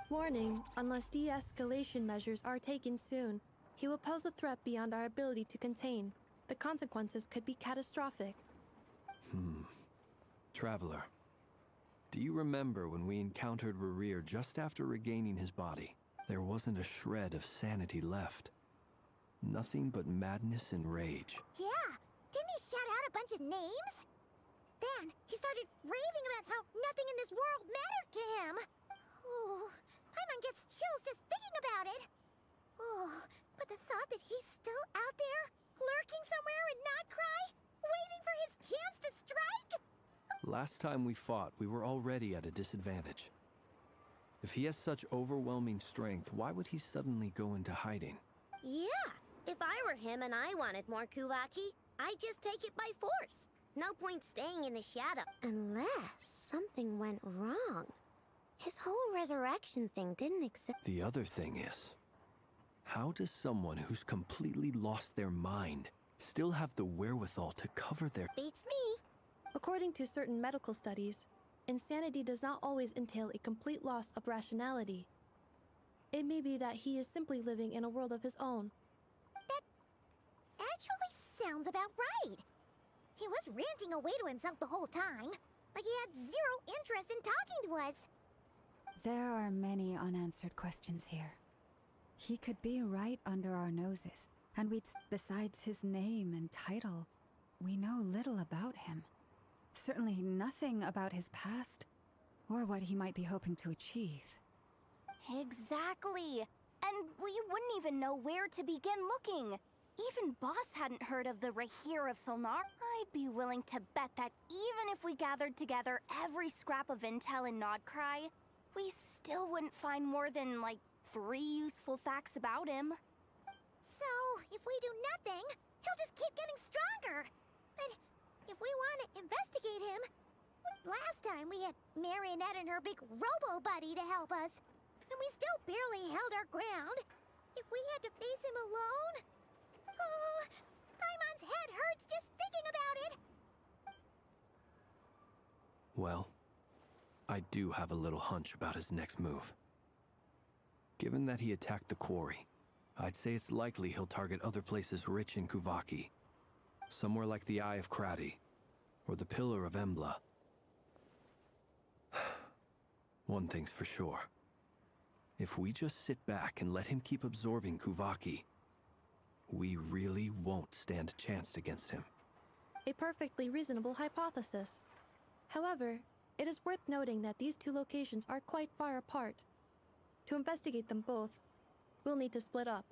Warning, unless de-escalation measures are taken soon, he will pose a threat beyond our ability to contain. The consequences could be catastrophic. Traveler, do you remember when we encountered Rerir just after regaining his body? There wasn't a shred of sanity left. Nothing but madness and rage. Yeah, a bunch of names. Then he started raving about how nothing in this world mattered to him. Oh, Paimon gets chills just thinking about it. Oh, but the thought that he's still out there, lurking somewhere in Notcry, waiting for his chance to strike? Last time we fought, we were already at a disadvantage. If he has such overwhelming strength, why would he suddenly go into hiding? Yeah, if I were him and I wanted more Kuvaki, I'd just take it by force. No point staying in the shadow. Unless something went wrong. His whole resurrection thing didn't accept. The other thing is, how does someone who's completely lost their mind still have the wherewithal to cover their... Beats me. According to certain medical studies, insanity does not always entail a complete loss of rationality. It may be that he is simply living in a world of his own. That actually sounds about right. He was ranting away to himself the whole time, like he had zero interest in talking to us. There are many unanswered questions here. He could be right under our noses, and besides his name and title, we know little about him. Certainly nothing about his past, or what he might be hoping to achieve. Exactly. And we wouldn't even know where to begin looking. Even Boss hadn't heard of the Rahir of Solnar. I'd be willing to bet that even if we gathered together every scrap of intel in Nodcry, we still wouldn't find more than, like, 3 useful facts about him. So, if we do nothing, he'll just keep getting stronger. But if we want to investigate him, last time we had Marionette and her big robo-buddy to help us, and we still barely held our ground. If we had to face him alone... Oh, Paimon's head hurts just thinking about it. Well, I do have a little hunch about his next move. Given that he attacked the quarry, I'd say it's likely he'll target other places rich in Kuvaki. Somewhere like the Eye of Krati, or the Pillar of Embla. One thing's for sure. If we just sit back and let him keep absorbing Kuvaki, we really won't stand a chance against him. A perfectly reasonable hypothesis. However, it is worth noting that these two locations are quite far apart. To investigate them both, we'll need to split up.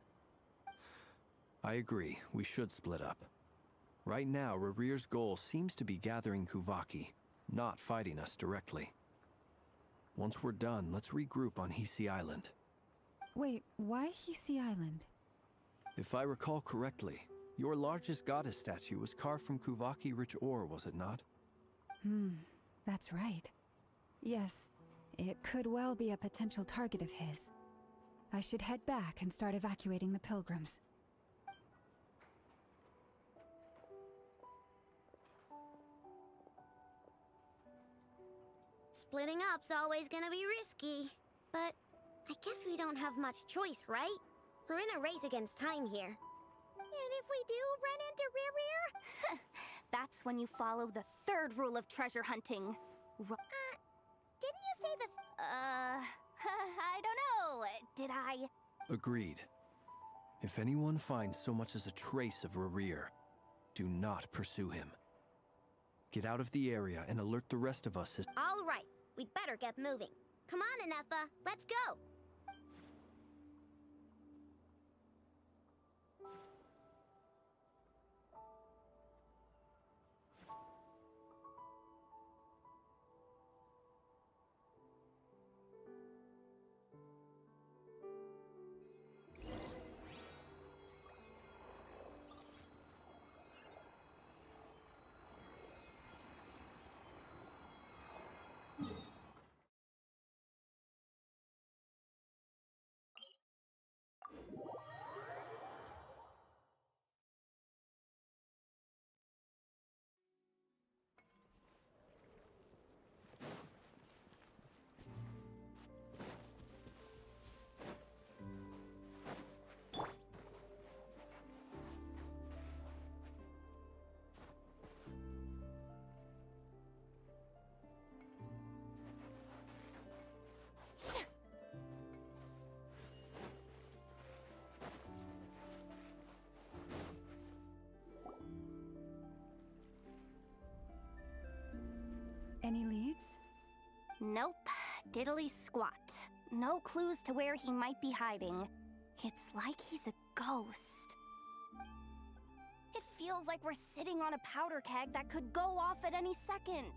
I agree, we should split up. Right now, Rarir's goal seems to be gathering Kuvaki, not fighting us directly. Once we're done, let's regroup on Hisi Island. Wait, why Hisi Island? If I recall correctly, your largest goddess statue was carved from Kuvaki-rich ore, was it not? That's right. Yes, it could well be a potential target of his. I should head back and start evacuating the pilgrims. Splitting up's always gonna be risky. But I guess we don't have much choice, right? We're in a race against time here. And if we do run into Rarir? That's when you follow the 3rd rule of treasure hunting. Didn't you say the... I don't know. Did I? Agreed. If anyone finds so much as a trace of Rarir, do not pursue him. Get out of the area and alert the rest of us as... All right, we'd better get moving. Come on, Anepha, let's go! Any leads? Nope. Diddly squat. No clues to where he might be hiding. It's like he's a ghost. It feels like we're sitting on a powder keg that could go off at any second.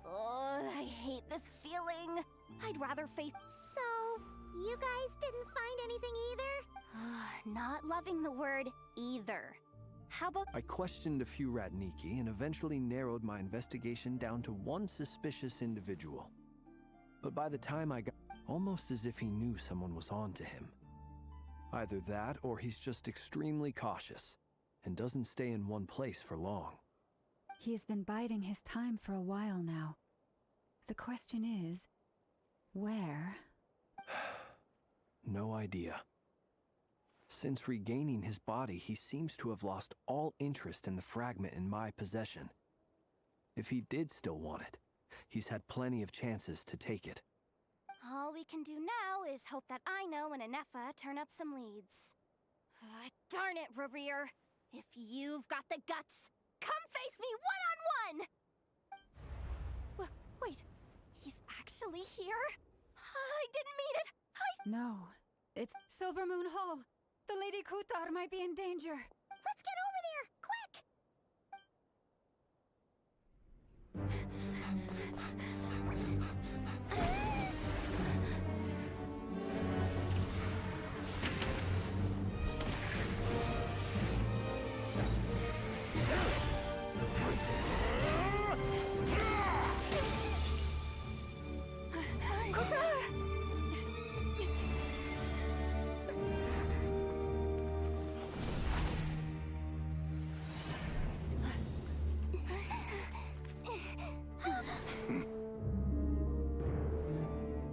Ugh, I hate this feeling. I'd rather face... So, you guys didn't find anything either? Not loving the word either. How about... I questioned a few Ratniki and eventually narrowed my investigation down to one suspicious individual. But by the time I got... almost as if he knew someone was on to him. Either that, or he's just extremely cautious, and doesn't stay in one place for long. He's been biding his time for a while now. The question is, where? No idea. Since regaining his body, he seems to have lost all interest in the fragment in my possession. If he did still want it, he's had plenty of chances to take it. All we can do now is hope that Aino and Anefa turn up some leads. Darn it, Rerir. If you've got the guts, come face me one-on-one! Wait, he's actually here? I didn't mean it! No, it's Silver Moon Hall. The Lady Kutar might be in danger. Let's get over there, quick!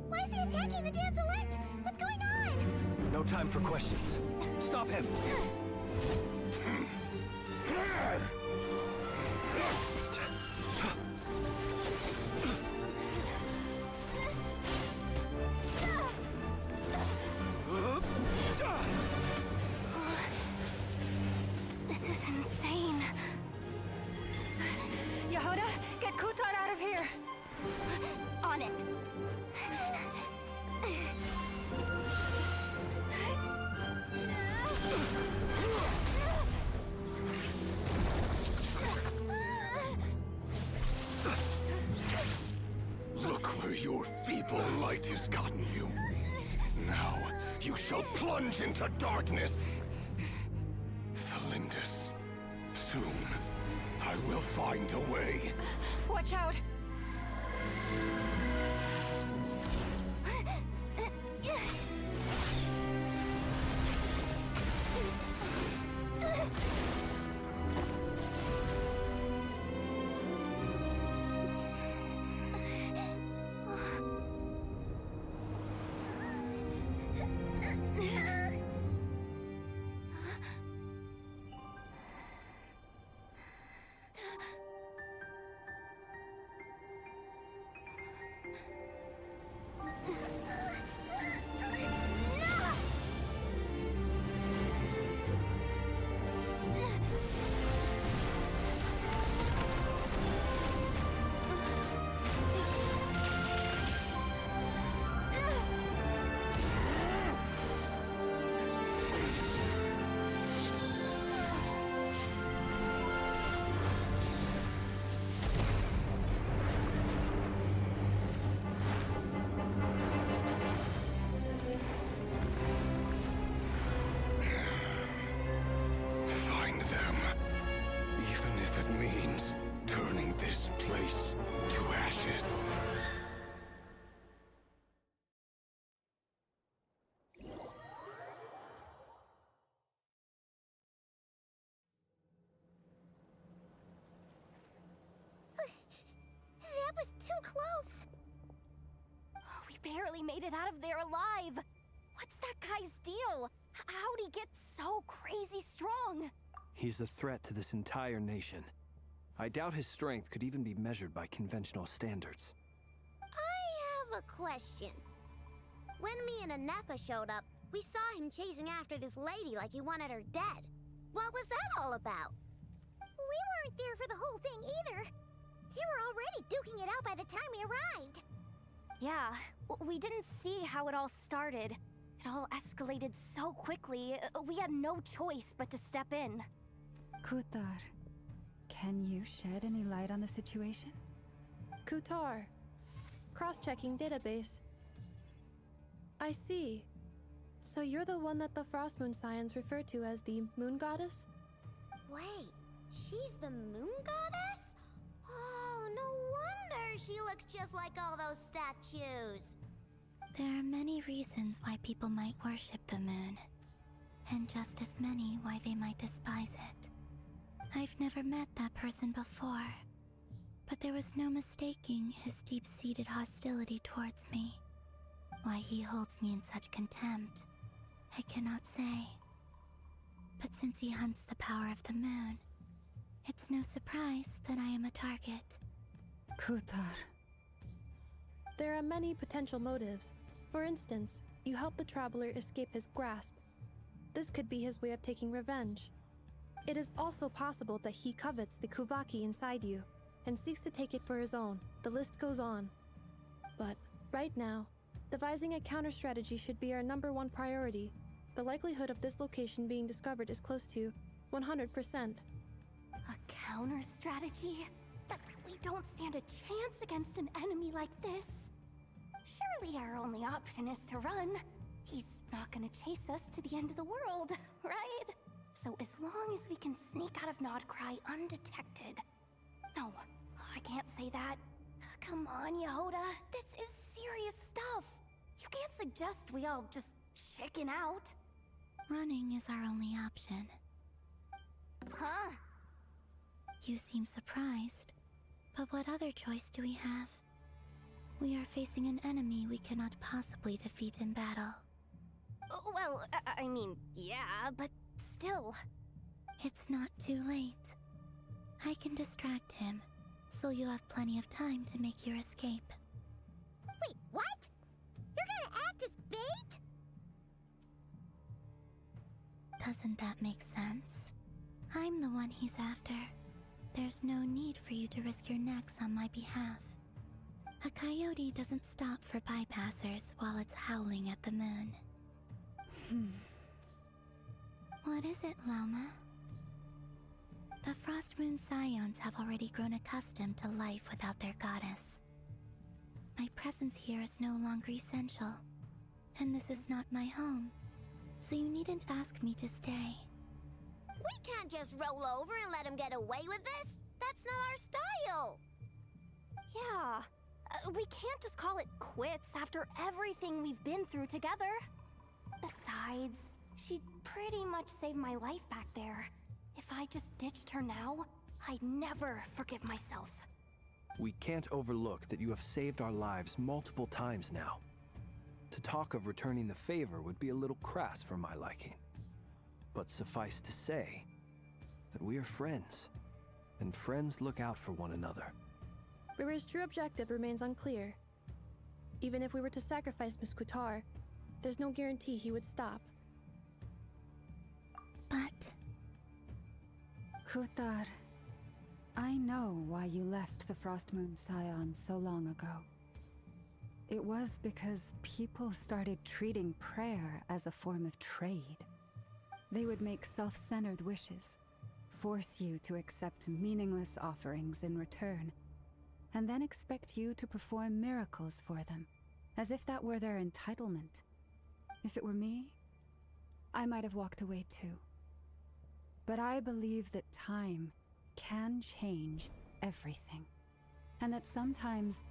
Why is he attacking the damsel elect? What's going on? No time for questions. Stop him! This is insane. Yehuda, get Kutar out of here! On it. Look where your feeble light has gotten you. Now, you shall plunge into darkness. Felindus, soon, I will find a way. Watch out! Find them. Even if it means turning this place to ashes. That was too close. We barely made it out of there alive. What's that guy's deal? How'd he get so crazy strong? He's a threat to this entire nation. I doubt his strength could even be measured by conventional standards. I have a question. When me and Anefa showed up, we saw him chasing after this lady like he wanted her dead. What was that all about? We weren't there for the whole thing either. You were already duking it out by the time we arrived. Yeah, we didn't see how it all started. It all escalated so quickly, we had no choice but to step in. Kutar, can you shed any light on the situation? Kutar. Cross-checking database. I see. So you're the one that the Frost Moon Scions refer to as the Moon Goddess? Wait, she's the moon goddess? Oh, no wonder she looks just like all those statues. There are many reasons why people might worship the moon, and just as many why they might despise it. I've never met that person before, but there was no mistaking his deep-seated hostility towards me. Why he holds me in such contempt, I cannot say. But since he hunts the power of the moon, it's no surprise that I am a target. Kutar. There are many potential motives. For instance, you help the traveler escape his grasp. This could be his way of taking revenge. It is also possible that he covets the Kuvaki inside you and seeks to take it for his own. The list goes on. But right now, devising a counter-strategy should be our #1 priority. The likelihood of this location being discovered is close to 100%. A counter strategy? But we don't stand a chance against an enemy like this. Surely our only option is to run. He's not gonna chase us to the end of the world, right? So as long as we can sneak out of Nodcry undetected. No, I can't say that. Come on, Yehoda. This is serious stuff. You can't suggest we all just chicken out. Running is our only option. Huh? You seem surprised, but what other choice do we have? We are facing an enemy we cannot possibly defeat in battle. Well, I mean, yeah, but still. It's not too late. I can distract him, so you have plenty of time to make your escape. Wait, what? You're gonna act as bait? Doesn't that make sense? I'm the one he's after. There's no need for you to risk your necks on my behalf. A coyote doesn't stop for bypassers while it's howling at the moon. What is it, Loma? The Frost Moon Scions have already grown accustomed to life without their goddess. My presence here is no longer essential, and this is not my home, so you needn't ask me to stay. We can't just roll over and let him get away with this. That's not our style. Yeah. We can't just call it quits after everything we've been through together. Besides, she pretty much saved my life back there. If I just ditched her now, I'd never forgive myself. We can't overlook that you have saved our lives multiple times now. To talk of returning the favor would be a little crass for my liking. But suffice to say that we are friends, and friends look out for one another. River's true objective remains unclear. Even if we were to sacrifice Miss Kutar, there's no guarantee he would stop. But Kutar, I know why you left the Frost Moon Scions so long ago. It was because people started treating prayer as a form of trade. They would make self-centered wishes, force you to accept meaningless offerings in return, and then expect you to perform miracles for them, as if that were their entitlement. If it were me, I might have walked away too. But I believe that time can change everything, and that sometimes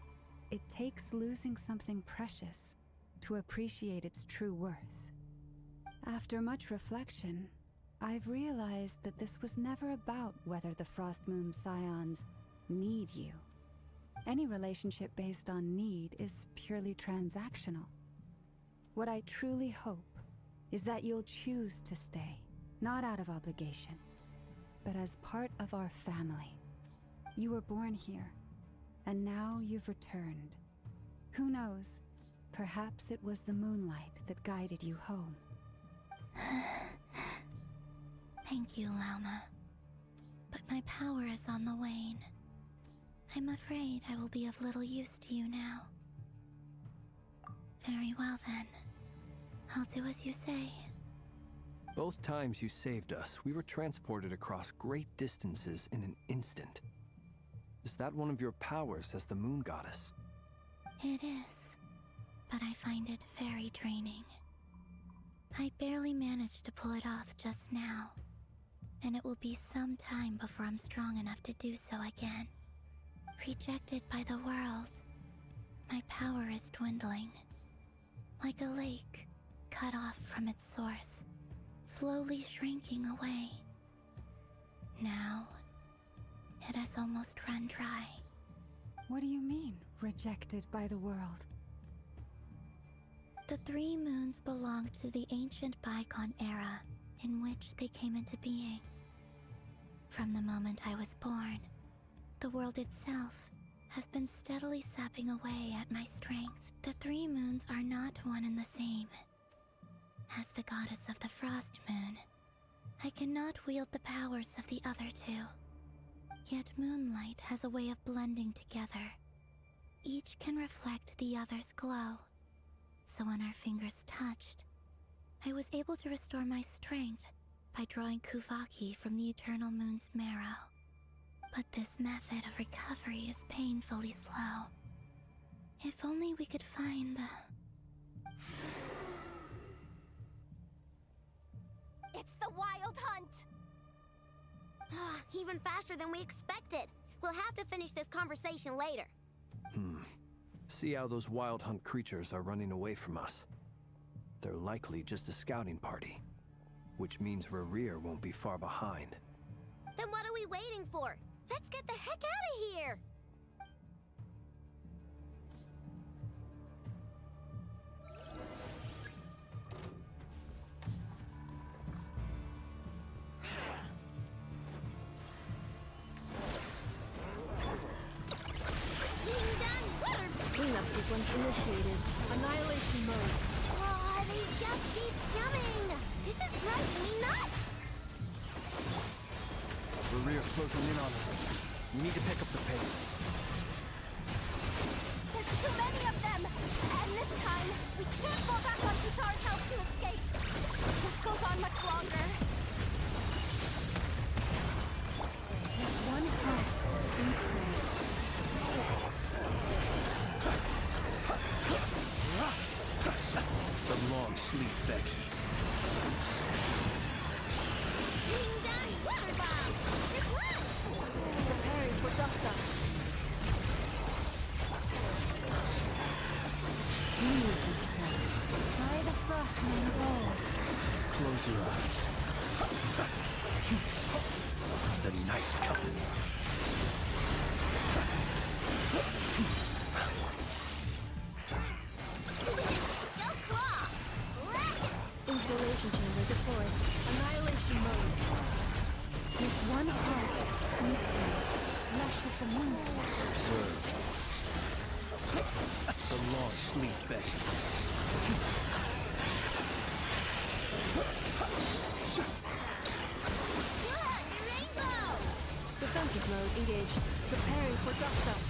it takes losing something precious to appreciate its true worth. After much reflection, I've realized that this was never about whether the Frost Moon Scions need you. Any relationship based on need is purely transactional. What I truly hope is that you'll choose to stay, not out of obligation, but as part of our family. You were born here, and now you've returned. Who knows? Perhaps it was the moonlight that guided you home. Thank you, Lauma. But my power is on the wane. I'm afraid I will be of little use to you now. Very well then. I'll do as you say. Both times you saved us, we were transported across great distances in an instant. Is that one of your powers as the Moon Goddess? It is, but I find it very draining. I barely managed to pull it off just now, and it will be some time before I'm strong enough to do so again. Rejected by the world, my power is dwindling. Like a lake, cut off from its source, slowly shrinking away. Now, it has almost run dry. What do you mean, rejected by the world? The three moons belonged to the ancient bygone era in which they came into being. From the moment I was born, the world itself has been steadily sapping away at my strength. The three moons are not one and the same. As the goddess of the Frost Moon, I cannot wield the powers of the other two. Yet moonlight has a way of blending together. Each can reflect the other's glow. So when our fingers touched, I was able to restore my strength by drawing Kuvaki from the eternal moon's marrow. But this method of recovery is painfully slow. If only we could find the... It's the Wild Hunt! Even faster than we expected. We'll have to finish this conversation later. See how those Wild Hunt creatures are running away from us. They're likely just a scouting party, which means Rerir won't be far behind. Then what are we waiting for? Let's get the heck out of here! Cleanup sequence initiated. Annihilation mode. Oh, they just keep coming! This is driving me nuts! Rerir's closing in on us. We need to pick up the pace. There's too many of them! And this time, we can't fall back on Kutar's help to escape! If this goes on much longer... With one heart, we pray. The long sleep beckons. Being done water bomb! It's one! Preparing for dust up. Heal this place. By the frost moon of old. Close your eyes. The night company. Go claw! Installation chamber deployed. Annihilation mode. With one heart, we pray. Rush is the moon's flash. Observe. The long sleep beckons. Good! Rainbow! Defensive mode engaged. Preparing for dust up.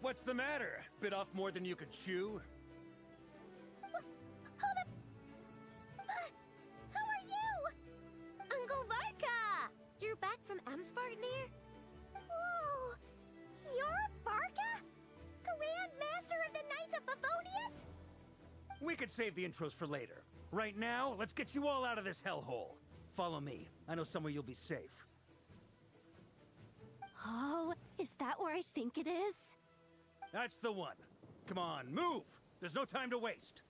What's the matter? Bit off more than you could chew? Hold up! Who are you? Uncle Varka! You're back from Amsvartnir? Whoa! You're Varka? Grand Master of the Knights of Favonius? We could save the intros for later. Right now, let's get you all out of this hellhole. Follow me. I know somewhere you'll be safe. Oh, is that where I think it is? That's the one. Come on, move! There's no time to waste.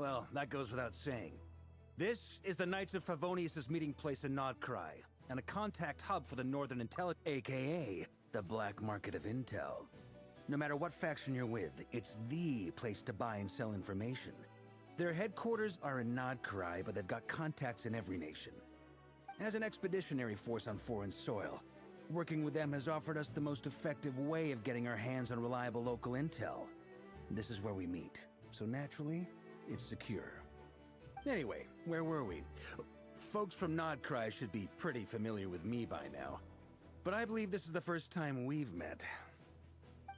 Well, that goes without saying. This is the Knights of Favonius' meeting place in Nodcry, and a contact hub for the Northern Intelligence, aka the Black Market of Intel. No matter what faction you're with, it's the place to buy and sell information. Their headquarters are in Nodcry, but they've got contacts in every nation. As an expeditionary force on foreign soil, working with them has offered us the most effective way of getting our hands on reliable local intel. This is where we meet, so naturally, it's secure. Anyway, where were we? Folks from Nodcry should be pretty familiar with me by now, but I believe this is the first time we've met.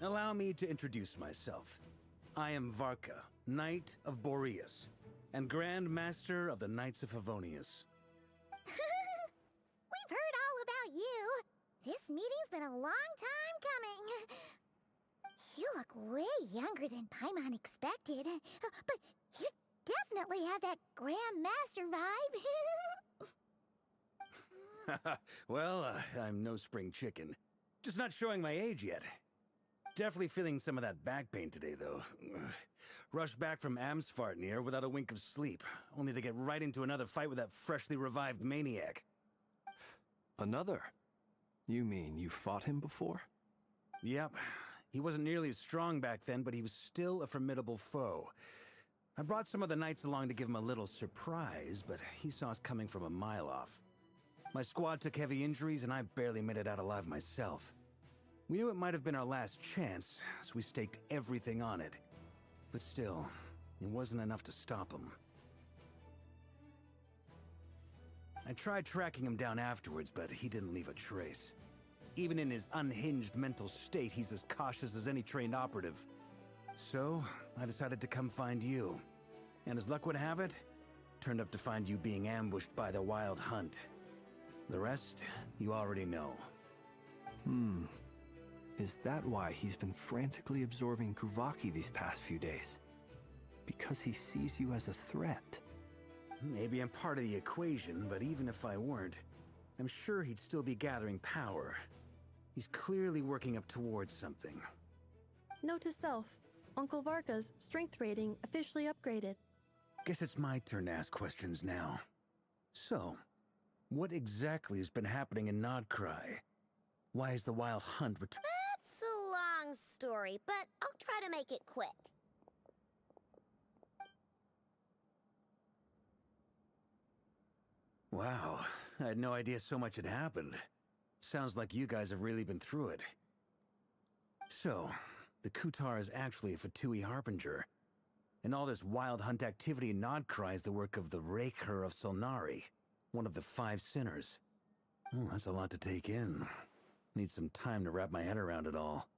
Allow me to introduce myself. I am Varka, Knight of Boreas, and Grand Master of the Knights of Favonius. We've heard all about you. This meeting's been a long time coming. You look way younger than Paimon expected, but you definitely have that Grand Master vibe. Well, I'm no spring chicken. Just not showing my age yet. Definitely feeling some of that back pain today, though. Rushed back from Amsfartnir without a wink of sleep, only to get right into another fight with that freshly revived maniac. Another? You mean you fought him before? Yep. He wasn't nearly as strong back then, but he was still a formidable foe. I brought some of the knights along to give him a little surprise, but he saw us coming from a mile off. My squad took heavy injuries, and I barely made it out alive myself. We knew it might have been our last chance, so we staked everything on it. But still, it wasn't enough to stop him. I tried tracking him down afterwards, but he didn't leave a trace. Even in his unhinged mental state, he's as cautious as any trained operative. So, I decided to come find you. And as luck would have it, turned up to find you being ambushed by the Wild Hunt. The rest, you already know. Is that why he's been frantically absorbing Kuvaki these past few days? Because he sees you as a threat? Maybe I'm part of the equation, but even if I weren't, I'm sure he'd still be gathering power. He's clearly working up towards something. Note to self, Uncle Varka's strength rating officially upgraded. Guess it's my turn to ask questions now. So, what exactly has been happening in Nodcry? Why is the Wild Hunt That's a long story, but I'll try to make it quick. Wow, I had no idea so much had happened. Sounds like you guys have really been through it. So, the Kutar is actually a Fatui Harbinger. And all this Wild Hunt activity in Nodcry is the work of the Raker of Solnari, one of the 5 sinners. Oh, that's a lot to take in. Need some time to wrap my head around it all.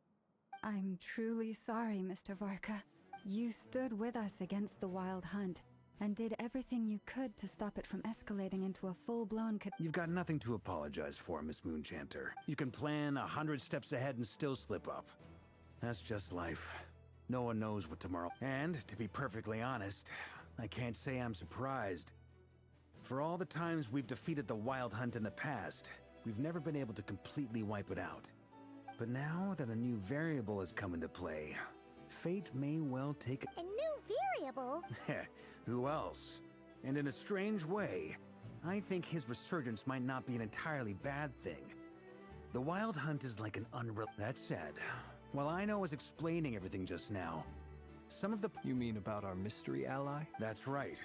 I'm truly sorry, Mr. Varka. You stood with us against the Wild Hunt, and did everything you could to stop it from escalating into a full-blown You've got nothing to apologize for, Miss Moonchanter. You can plan 100 steps ahead and still slip up. That's just life. No one knows what tomorrow... And, to be perfectly honest, I can't say I'm surprised. For all the times we've defeated the Wild Hunt in the past, we've never been able to completely wipe it out. But now that a new variable has come into play, fate may well take A new variable? Who else? And in a strange way, I think his resurgence might not be an entirely bad thing. The Wild Hunt is like an unreal... That said, while I know I was explaining everything just now, some of the... You mean about our mystery ally? That's right.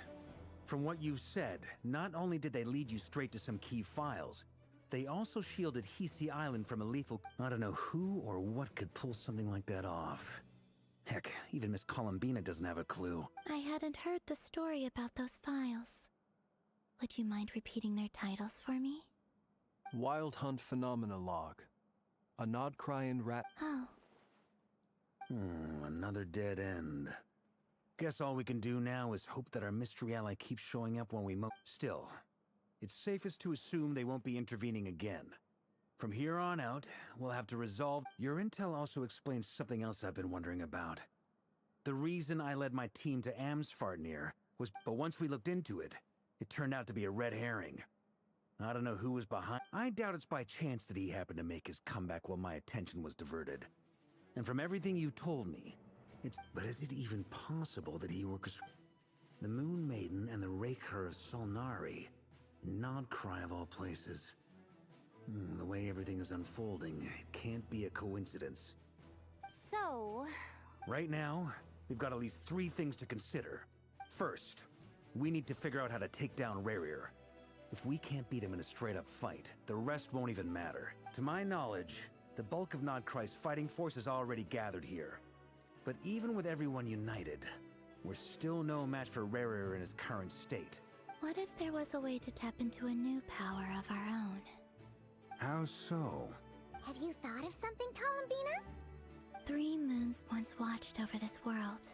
From what you've said, not only did they lead you straight to some key files, they also shielded Hisi Island from a lethal... I don't know who or what could pull something like that off. Heck, even Miss Columbina doesn't have a clue. I hadn't heard the story about those files. Would you mind repeating their titles for me? Wild Hunt Phenomena Log. A Nodcryan rat... Oh. Another dead end. Guess all we can do now is hope that our mystery ally keeps showing up when we Still, it's safest to assume they won't be intervening again. From here on out, we'll have to resolve... Your intel also explains something else I've been wondering about. The reason I led my team to Amsfartnir was... But once we looked into it, it turned out to be a red herring. I don't know who was behind... I doubt it's by chance that he happened to make his comeback while my attention was diverted. And from everything you told me, it's... But is it even possible that he works... The Moon Maiden and the Raker of Solnari. Nodcry of all places. The way everything is unfolding, it can't be a coincidence. So, Right now, we've got at least 3 things to consider. First, we need to figure out how to take down Rarier. If we can't beat him in a straight-up fight, the rest won't even matter. To my knowledge, the bulk of Nodcry's fighting force is already gathered here. But even with everyone united, we're still no match for Rarier in his current state. What if there was a way to tap into a new power of our own? How so? Have you thought of something, Columbina? 3 moons once watched over this world.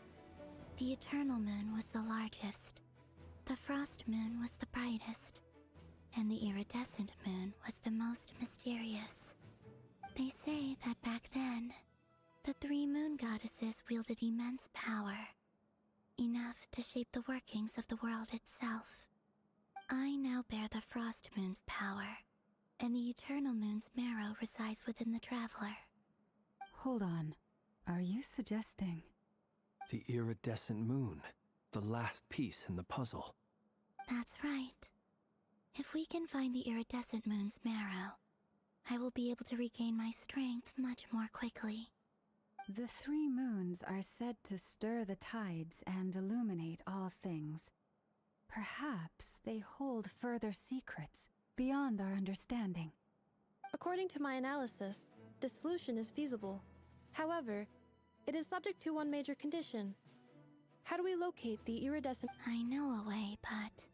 The Eternal Moon was the largest. The Frost Moon was the brightest. And the Iridescent Moon was the most mysterious. They say that back then, the 3 moon goddesses wielded immense power. Enough to shape the workings of the world itself. I now bear the Frost Moon's power, and the Eternal Moon's marrow resides within the Traveler. Hold on. Are you suggesting? The iridescent moon. The last piece in the puzzle. That's right. If we can find the Iridescent Moon's marrow, I will be able to regain my strength much more quickly. The 3 moons are said to stir the tides and illuminate all things. Perhaps they hold further secrets beyond our understanding. According to my analysis, the solution is feasible. However, it is subject to one major condition. How do we locate the iridescent... I know a way, but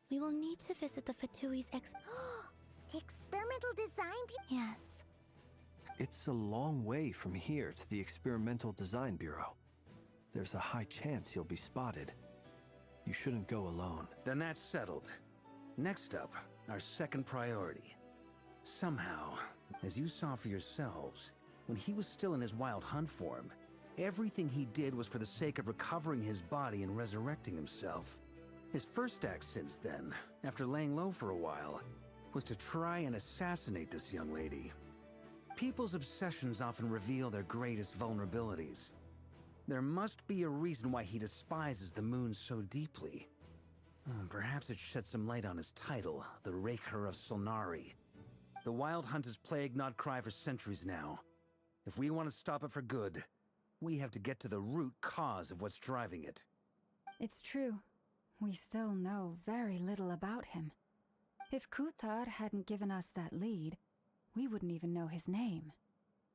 we will need to visit the Fatui's The experimental design Yes. It's a long way from here to the Experimental Design Bureau. There's a high chance you'll be spotted. You shouldn't go alone. Then that's settled. Next up, our second priority. Somehow, as you saw for yourselves, when he was still in his wild hunt form, everything he did was for the sake of recovering his body and resurrecting himself. His first act since then, after laying low for a while, was to try and assassinate this young lady. People's obsessions often reveal their greatest vulnerabilities. There must be a reason why he despises the moon so deeply. Perhaps it sheds some light on his title, the Raker of Solnari. The Wild Hunt has plagued Nodcry for centuries now. If we want to stop it for good, we have to get to the root cause of what's driving it. It's true. We still know very little about him. If Kuthar hadn't given us that lead, we wouldn't even know his name.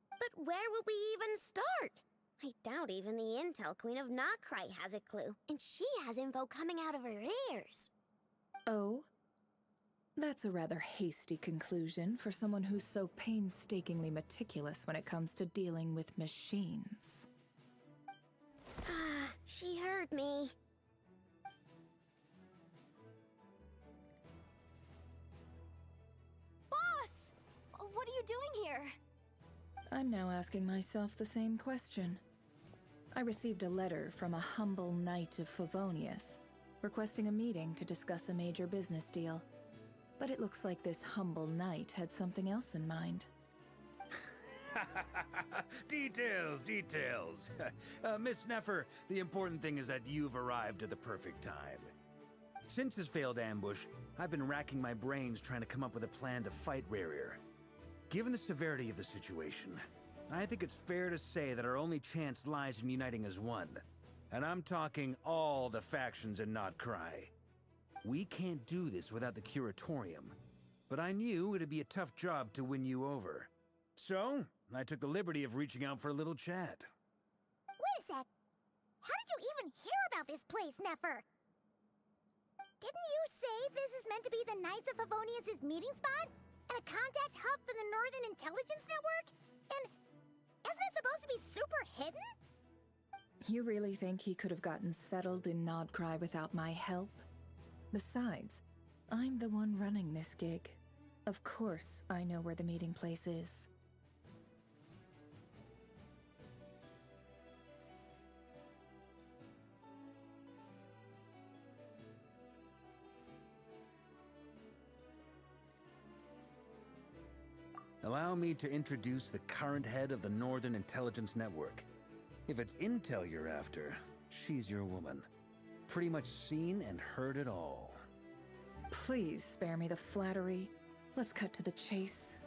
But where would we even start? I doubt even the Intel Queen of Nodcry has a clue, and she has info coming out of her ears. Oh? That's a rather hasty conclusion for someone who's so painstakingly meticulous when it comes to dealing with machines. Ah, she heard me. Boss! What are you doing here? I'm now asking myself the same question. I received a letter from a humble knight of Favonius, requesting a meeting to discuss a major business deal. But it looks like this humble knight had something else in mind. Details. Miss Neffer, the important thing is that you've arrived at the perfect time. Since his failed ambush, I've been racking my brains trying to come up with a plan to fight Rarier. Given the severity of the situation, I think it's fair to say that our only chance lies in uniting as one. And I'm talking all the factions in Nodcry. We can't do this without the Curatorium, but I knew it'd be a tough job to win you over. So, I took the liberty of reaching out for a little chat. Wait a sec. How did you even hear about this place, Neffer? Didn't you say this is meant to be the Knights of Favonius' meeting spot? And a contact hub for the Northern Intelligence Network? And isn't it supposed to be super hidden? You really think he could have gotten settled in Nodcry without my help? Besides, I'm the one running this gig. Of course I know where the meeting place is. Allow me to introduce the current head of the Northern Intelligence Network. If it's intel you're after, she's your woman. pretty much seen and heard it all. Please spare me the flattery. Let's cut to the chase.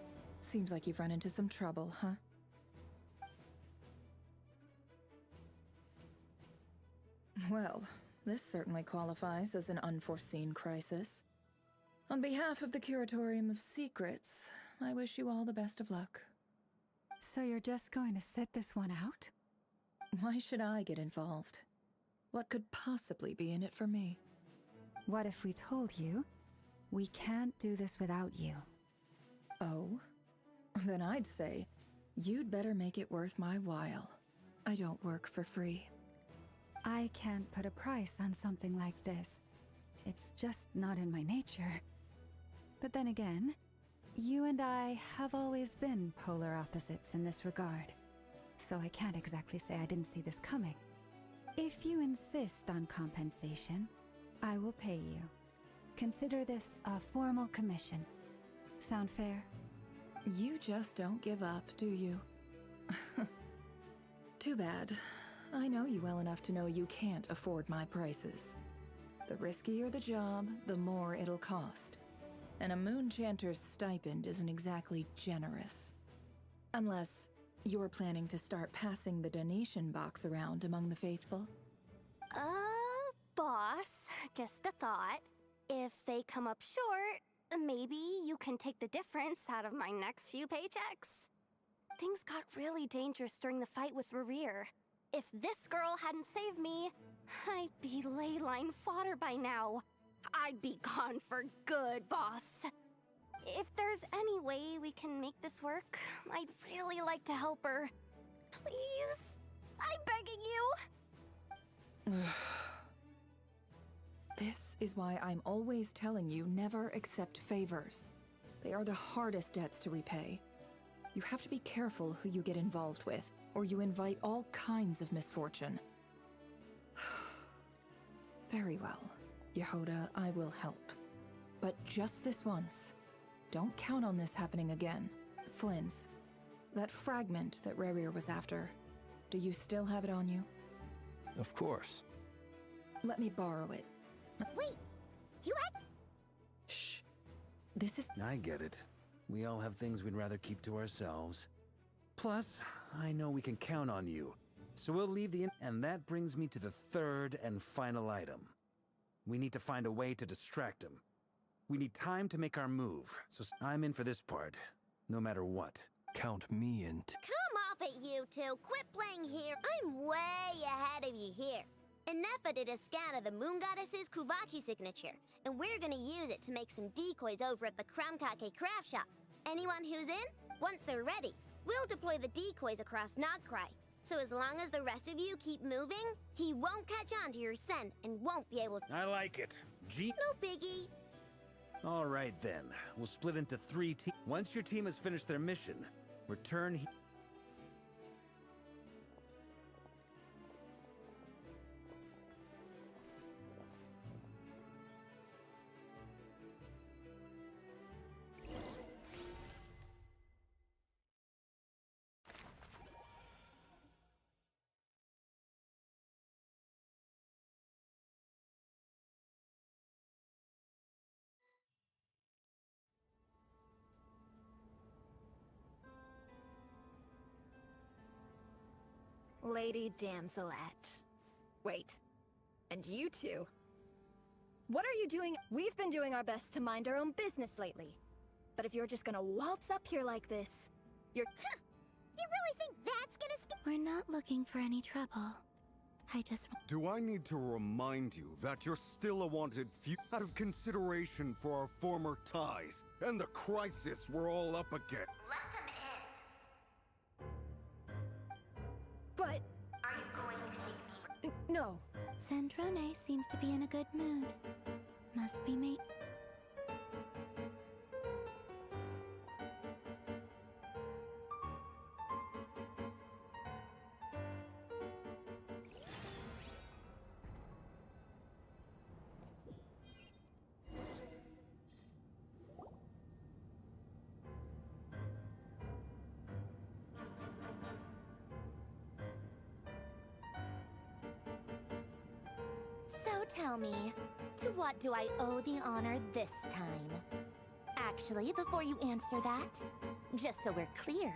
Seems like you've run into some trouble, huh? Well, this certainly qualifies as an unforeseen crisis. On behalf of the Curatorium of Secrets, I wish you all the best of luck. So you're just going to sit this one out? Why should I get involved? What could possibly be in it for me? What if we told you we can't do this without you? Oh? Then I'd say, you'd better make it worth my while. I don't work for free. I can't put a price on something like this. It's just not in my nature. But then again, you and I have always been polar opposites in this regard. So I can't exactly say I didn't see this coming. If you insist on compensation, I will pay you. Consider this a formal commission. Sound fair? You just don't give up, do you? Too bad. I know you well enough to know you can't afford my prices. The riskier the job, the more it'll cost. And a Moonchanter's stipend isn't exactly generous. Unless you're planning to start passing the donation box around among the faithful. Boss, just a thought. If they come up short, maybe you can take the difference out of my next few paychecks. Things got really dangerous during the fight with Rerir. If this girl hadn't saved me, I'd be ley line fodder by now. I'd be gone for good, boss. If there's any way we can make this work, I'd really like to help her. Please? I'm begging you. This is why I'm always telling you never accept favors. They are the hardest debts to repay. You have to be careful who you get involved with, or you invite all kinds of misfortune. Very well, Yehoda, I will help. But just this once. Don't count on this happening again. Flynn's. That fragment that Rerir was after. Do you still have it on you? Of course. Let me borrow it. Wait, you had... Shh. This is... I get it. We all have things we'd rather keep to ourselves. Plus, I know we can count on you. So we'll leave the... And that brings me to the third and final item. We need to find a way to distract him. We need time to make our move, so I'm in for this part, no matter what. Count me in. Come off it, you two. Quit playing here. I'm way ahead of you here. Inefa did a scan of the Moon Goddess's Kuvaki signature, and we're gonna use it to make some decoys over at the Kramkake craft shop. Anyone who's in, once they're ready, we'll deploy the decoys across Nodcry. So as long as the rest of you keep moving, he won't catch on to your scent and won't be able to... I like it. No biggie. All right then, we'll split into 3 teams. Once your team has finished their mission, return here. Lady Damselette. Wait. And you two? What are you doing? We've been doing our best to mind our own business lately. But if you're just gonna waltz up here like this, you're... Huh! You really think that's gonna skip? We're not looking for any trouble. I just... Do I need to remind you that you're still a wanted few out of consideration for our former ties and the crisis we're all up against? Let them in. But... Are you going to take me? No. Sandrone seems to be in a good mood. Must be mate. So tell me, to what do I owe the honor this time? Actually, before you answer that, just so we're clear,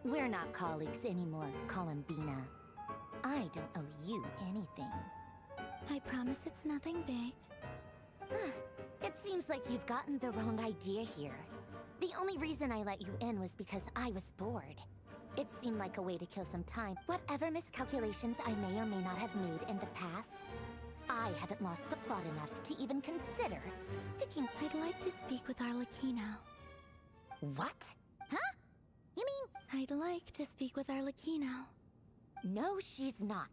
we're not colleagues anymore, Columbina. I don't owe you anything. I promise it's nothing big. It seems like you've gotten the wrong idea here. The only reason I let you in was because I was bored. It seemed like a way to kill some time. Whatever miscalculations I may or may not have made in the past, I haven't lost the plot enough to even consider sticking. I'd like to speak with Arlecchino. What? Huh? You mean... I'd like to speak with Arlecchino. No, she's not.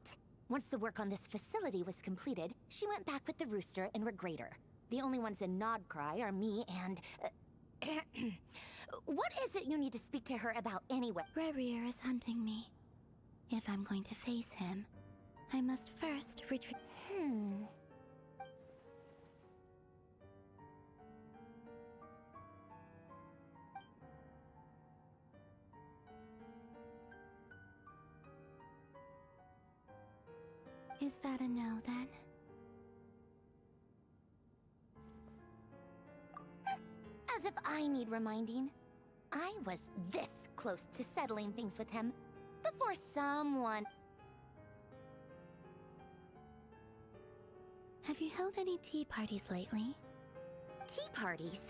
Once the work on this facility was completed, she went back with the Rooster and Regrator. The only ones in Nodcry are me and... What is it you need to speak to her about anyway? Rerir is hunting me. If I'm going to face him, I must first retreat. Is that a no, then? As if I need reminding. I was this close to settling things with him before someone... Have you held any tea parties lately? Tea parties?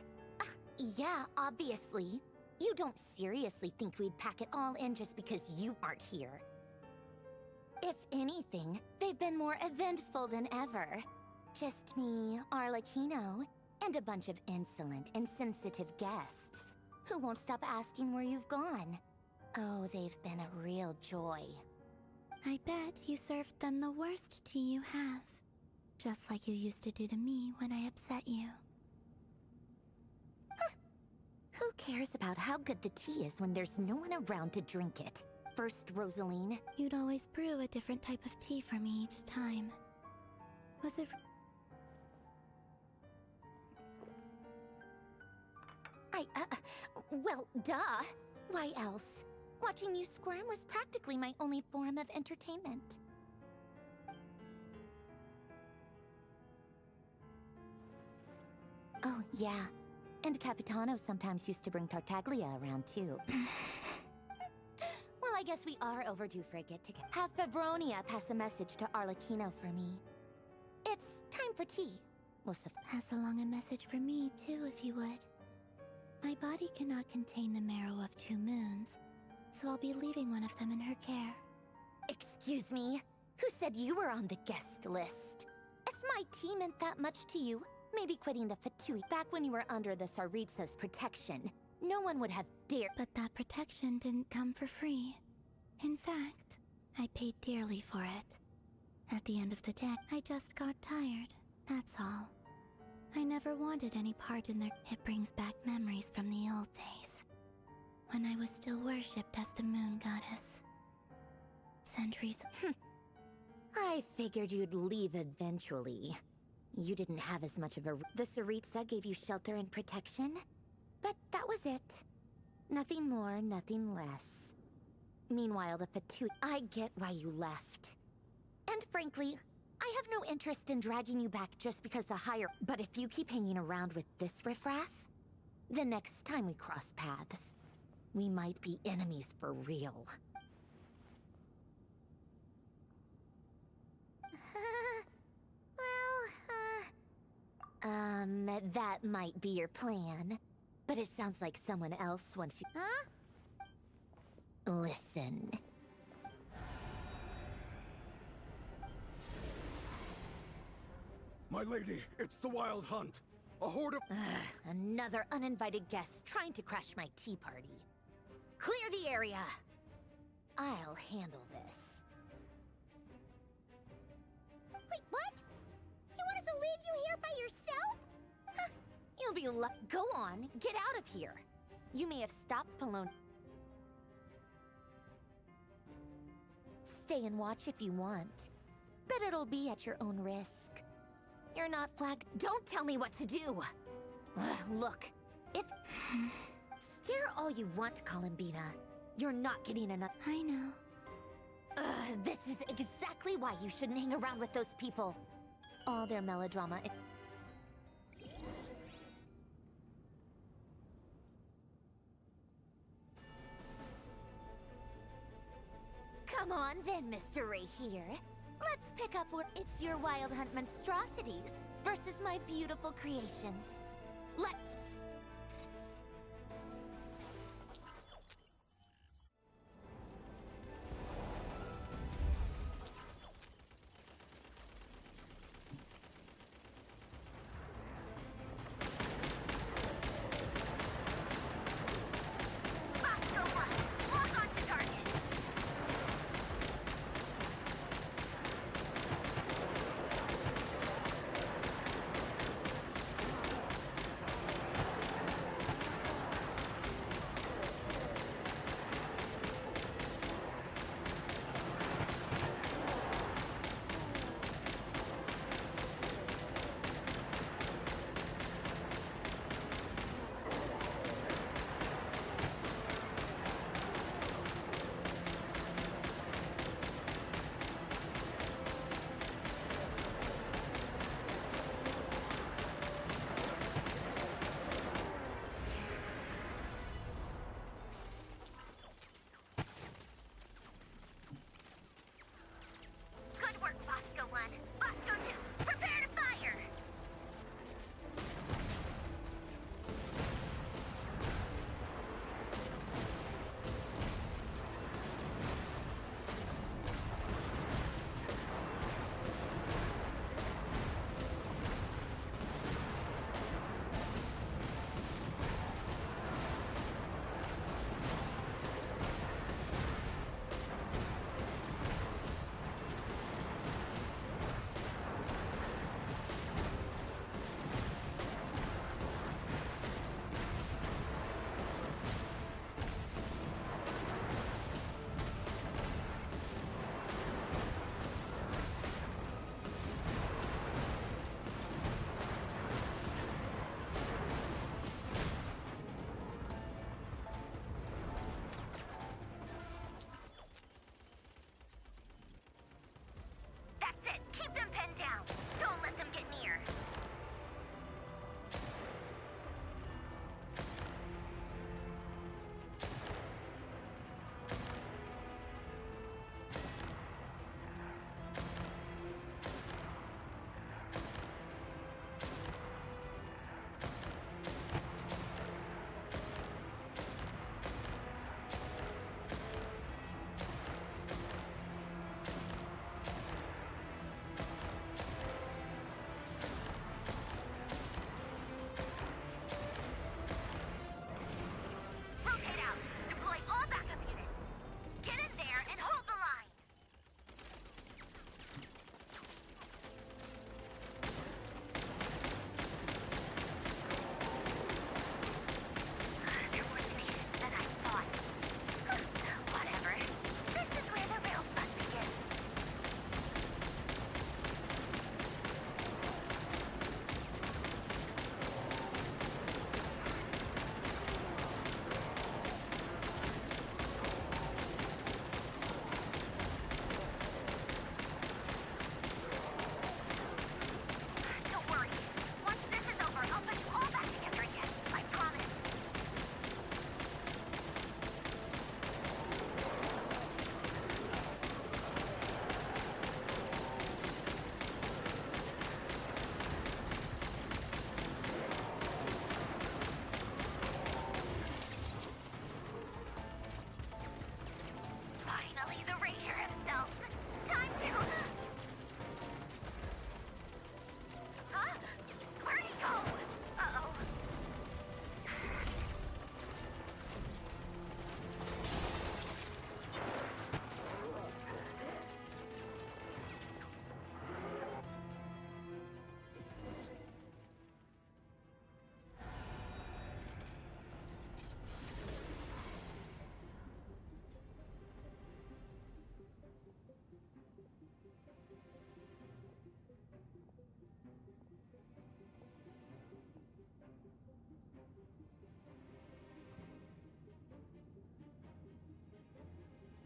Yeah, obviously. You don't seriously think we'd pack it all in just because you aren't here. If anything, they've been more eventful than ever. Just me, Arlecchino, and a bunch of insolent, insensitive guests who won't stop asking where you've gone. Oh, they've been a real joy. I bet you served them the worst tea you have. Just like you used to do to me when I upset you. Who cares about how good the tea is when there's no one around to drink it? First, Rosaline, you'd always brew a different type of tea for me each time. Was it... well, duh. Why else? Watching you squirm was practically my only form of entertainment. Oh, yeah. And Capitano sometimes used to bring Tartaglia around, too. Well, I guess we are overdue for a get-together. Have Febronia pass a message to Arlecchino for me. It's time for tea. Well, pass along a message for me, too, if you would. My body cannot contain the marrow of 2 moons, so I'll be leaving one of them in her care. Excuse me? Who said you were on the guest list? If my tea meant that much to you, maybe quitting the Fatui back when you were under the Tsaritsa's protection. No one would have dared. But that protection didn't come for free. In fact, I paid dearly for it. At the end of the day, I just got tired, that's all. I never wanted any part in their... It brings back memories from the old days. When I was still worshipped as the moon goddess. Centuries... I figured you'd leave eventually. You didn't have as much of a... The Tsaritsa gave you shelter and protection? But that was it. Nothing more, nothing less. Meanwhile, the Fatui... I get why you left. And frankly, I have no interest in dragging you back just because the higher... But if you keep hanging around with this riffraff, the next time we cross paths, we might be enemies for real. That might be your plan. But it sounds like someone else wants you... Huh? Listen. My lady, it's the Wild Hunt. A horde of... Another uninvited guest trying to crash my tea party. Clear the area! I'll handle this. Wait, what? You want us to leave you here by yourself? Huh. You'll be Go on, get out of here. You may have stopped Palone. Stay and watch if you want. But it'll be at your own risk. You're not flagged. Don't tell me what to do! Look, if... Stare all you want, Columbina. You're not getting enough... I know. This is exactly why you shouldn't hang around with those people. all their melodrama. Come on then, Mr. Ray here. Let's pick up where it's your Wild Hunt monstrosities versus my beautiful creations. Let's...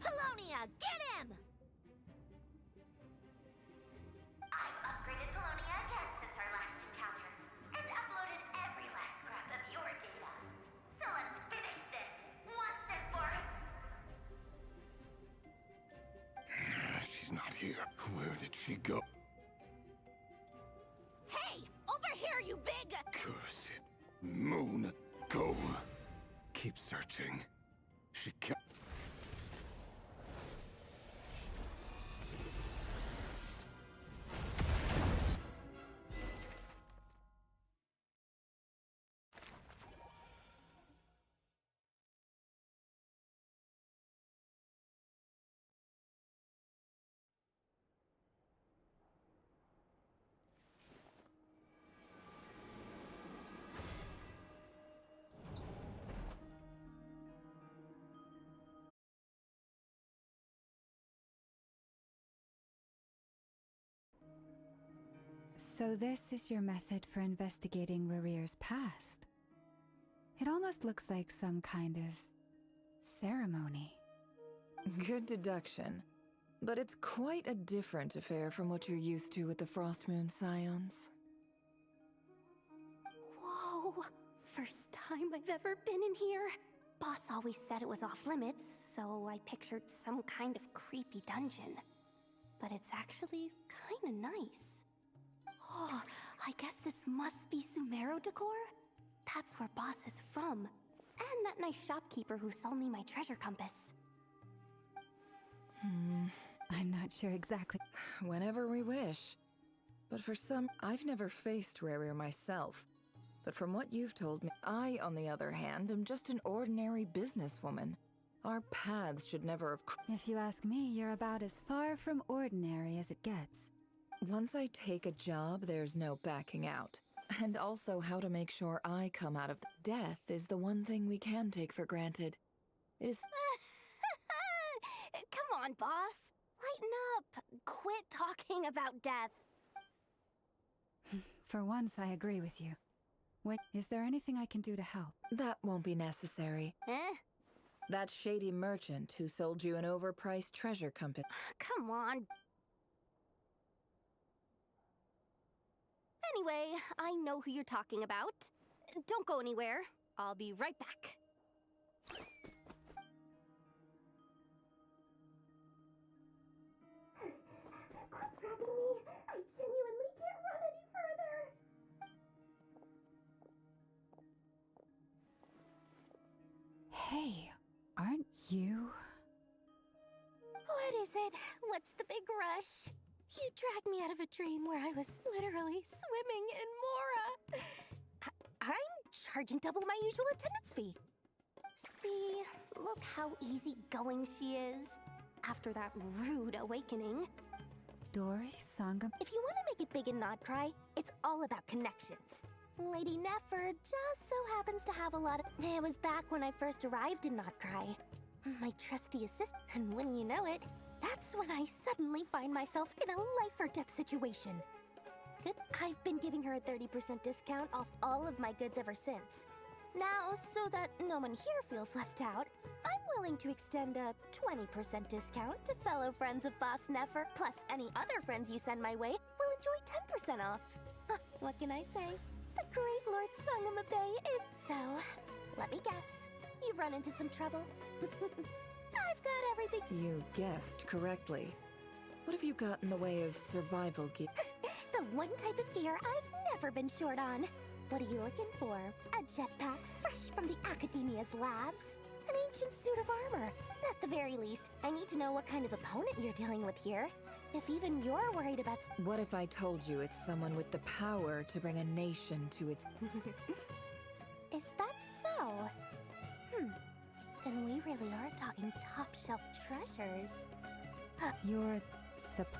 Polonia, get him! I've upgraded Polonia Where did she go? Hey! Over here, you big... Curse it. Moon, go. Keep searching. She can't... So this is your method for investigating Rarir's past. It almost looks like some kind of ceremony. Good deduction. But it's quite a different affair from what you're used to with the Frost Moon Scions. Whoa! First time I've ever been in here. Boss always said it was off limits, so I pictured some kind of creepy dungeon. But it's actually kinda nice. Oh, I guess this must be Sumero decor? That's where Boss is from. And that nice shopkeeper who sold me my treasure compass. I'm not sure exactly. Whenever we wish. But for some, I've never faced Rarir myself. But from what you've told me, I, on the other hand, am just an ordinary businesswoman. Our paths should never have... If you ask me, you're about as far from ordinary as it gets. Once I take a job, there's no backing out. And also how to make sure I come out of... Death is the one thing we can take for granted. It is... Come on, boss. Lighten up. Quit talking about death. For once, I agree with you. Wait, is there anything I can do to help? That won't be necessary. Eh? That shady merchant who sold you an overpriced treasure compass. Come on. Anyway, I know who you're talking about. Don't go anywhere. I'll be right back. Quit grabbing me. I genuinely can't run any further. Hey, aren't you... What is it? What's the big rush? You dragged me out of a dream where I was literally swimming in Mora. I'm charging double my usual attendance fee. See, look how easygoing she is. After that rude awakening. Dory, Sangam... If you want to make it big in Nodcry, it's all about connections. Lady Nefer just so happens to have a lot of... It was back when I first arrived in Nodcry. My trusty assistant, and when you know it, that's when I suddenly find myself in a life-or-death situation. Good. I've been giving her a 30% discount off all of my goods ever since. Now, so that no one here feels left out, I'm willing to extend a 20% discount to fellow friends of Boss Nefer, plus any other friends you send my way will enjoy 10% off. Huh, what can I say? The great Lord Sangamabe, it's so... Let me guess. You've run into some trouble. I've got everything... You guessed correctly. What have you got in the way of survival gear? The one type of gear I've never been short on. What are you looking for? A jetpack fresh from the Academia's labs? An ancient suit of armor? At the very least, I need to know what kind of opponent you're dealing with here. If even you're worried about... What if I told you it's someone with the power to bring a nation to its... Is that so? Then we really are talking top-shelf treasures. You're...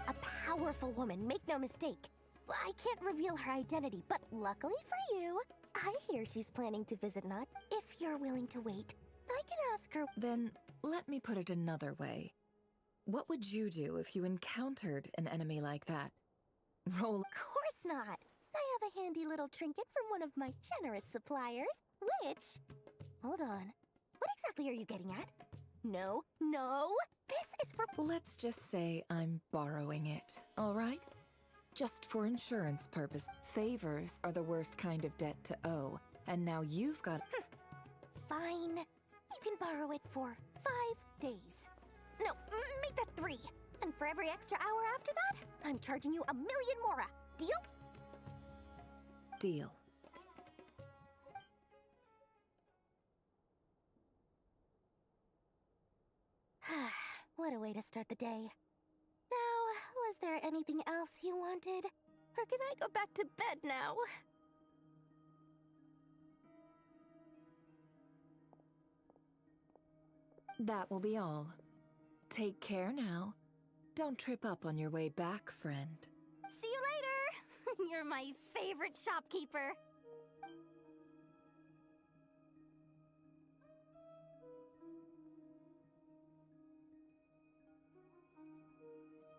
A powerful woman, make no mistake. I can't reveal her identity, but luckily for you, I hear she's planning to visit Nod. If you're willing to wait, I can ask her... Then, let me put it another way. What would you do if you encountered an enemy like that? Roll... Of course not! I have a handy little trinket from one of my generous suppliers, which... Hold on. What exactly are you getting at? No, no! This is for... Let's just say I'm borrowing it, all right? Just for insurance purpose. Favors are the worst kind of debt to owe, and now you've got... Fine. You can borrow it for 5 days. No, make that 3. And for every extra hour after that, I'm charging you 1,000,000 mora. Deal? Deal. What a way to start the day. Now, was there anything else you wanted? Or can I go back to bed now? That will be all. Take care now. Don't trip up on your way back, friend. See you later! You're my favorite shopkeeper.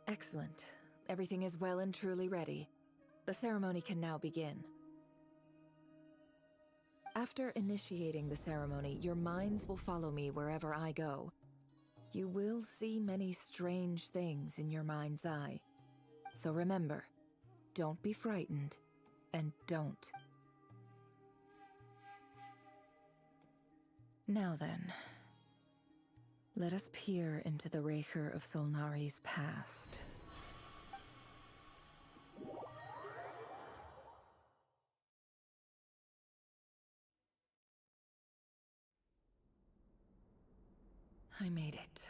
Excellent. Everything is well and truly ready. The ceremony can now begin. After initiating the ceremony, your minds will follow me wherever I go. You will see many strange things in your mind's eye. So remember, don't be frightened, and don't. Now then, let us peer into the Raker of Solnari's past. I made it.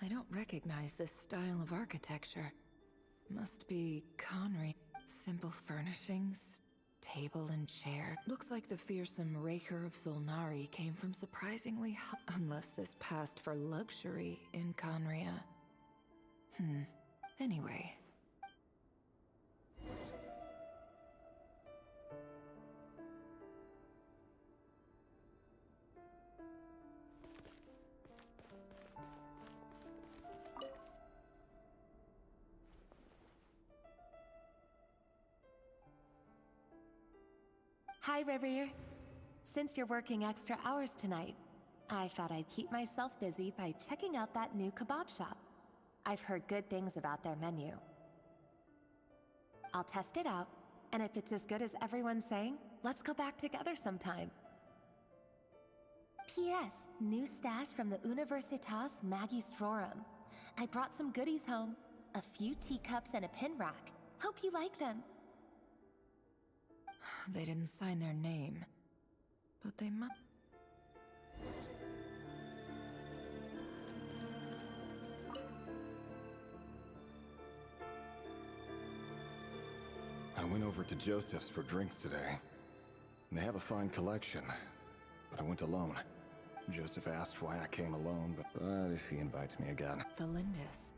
I don't recognize this style of architecture. Must be Conry. Simple furnishings, table and chair. Looks like the fearsome Raker of Solnari came from surprisingly unless this passed for luxury in Conria. Anyway. Hi, Rivier. Since you're working extra hours tonight, I thought I'd keep myself busy by checking out that new kebab shop. I've heard good things about their menu. I'll test it out, and if it's as good as everyone's saying, let's go back together sometime. P.S. New stash from the Universitas Magistrorum. I brought some goodies home. A few teacups and a pin rack. Hope you like them. They didn't sign their name, but they must. I went over to Joseph's for drinks today. They have a fine collection, but I went alone. Joseph asked why I came alone, but if he invites me again. The Lindis.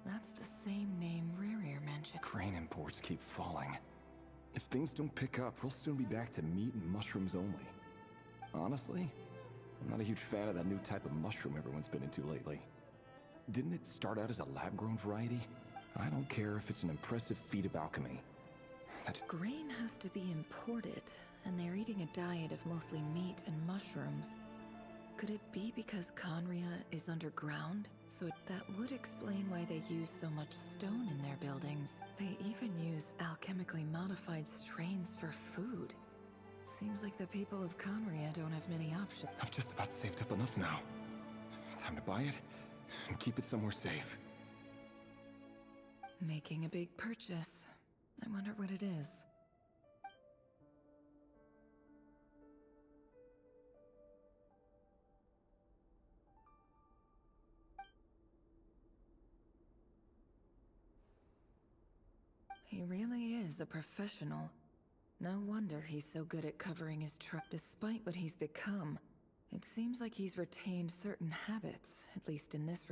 That's the same name Rerir mentioned. Crane imports keep falling. If things don't pick up, we'll soon be back to meat and mushrooms only. Honestly, I'm not a huge fan of that new type of mushroom everyone's been into lately. Didn't it start out as a lab-grown variety? I don't care if it's an impressive feat of alchemy. That grain has to be imported, and they're eating a diet of mostly meat and mushrooms. Could it be because Conria is underground? So that would explain why they use so much stone in their buildings. They even use alchemically modified strains for food. Seems like the people of Conria don't have many options. I've just about saved up enough now. Time to buy it and keep it somewhere safe. Making a big purchase. I wonder what it is. He really is a professional. No wonder he's so good at covering his tracks. Despite what he's become, it seems like he's retained certain habits, at least in this.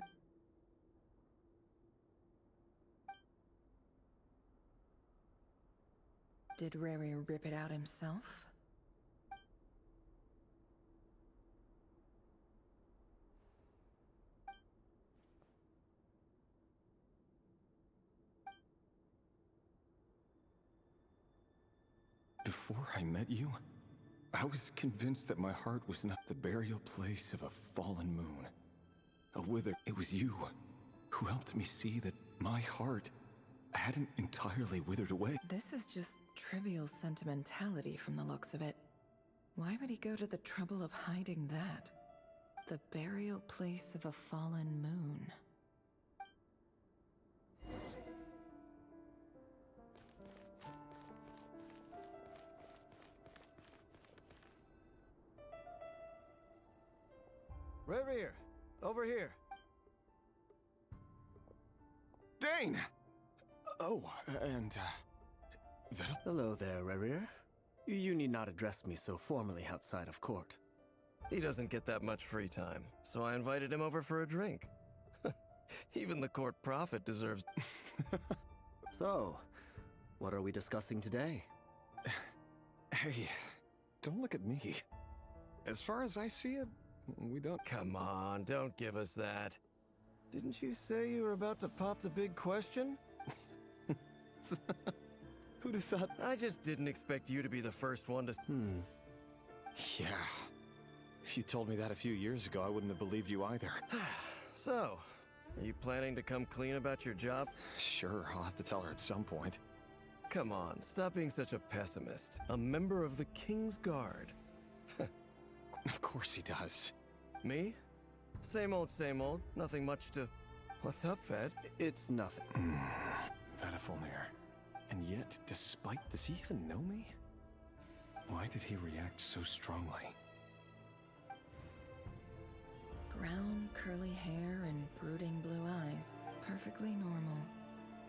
Did Rary rip it out himself? Before I met you, I was convinced that my heart was not the burial place of a fallen moon. A wither. It was you who helped me see that my heart hadn't entirely withered away. This is just trivial sentimentality from the looks of it. Why would he go to the trouble of hiding that? The burial place of a fallen moon. Rear, over here. Dane! Oh, and, Hello there, Rear. You need not address me so formally outside of court. He doesn't get that much free time, so I invited him over for a drink. Even the court prophet deserves... So, what are we discussing today? Hey, don't look at me. As far as I see it, we don't... Come on, don't give us that. Didn't you say you were about to pop the big question? Who'd have thought... I just didn't expect you to be the first one to... Yeah. If you told me that a few years ago, I wouldn't have believed you either. So, are you planning to come clean about your job? Sure, I'll have to tell her at some point. Come on, stop being such a pessimist. A member of the King's Guard. Of course he does. Me? Same old, nothing much to... What's up, Fed? It's nothing. Vedifulnir. And yet, despite... Does he even know me? Why did he react so strongly? Brown, curly hair and brooding blue eyes. Perfectly normal.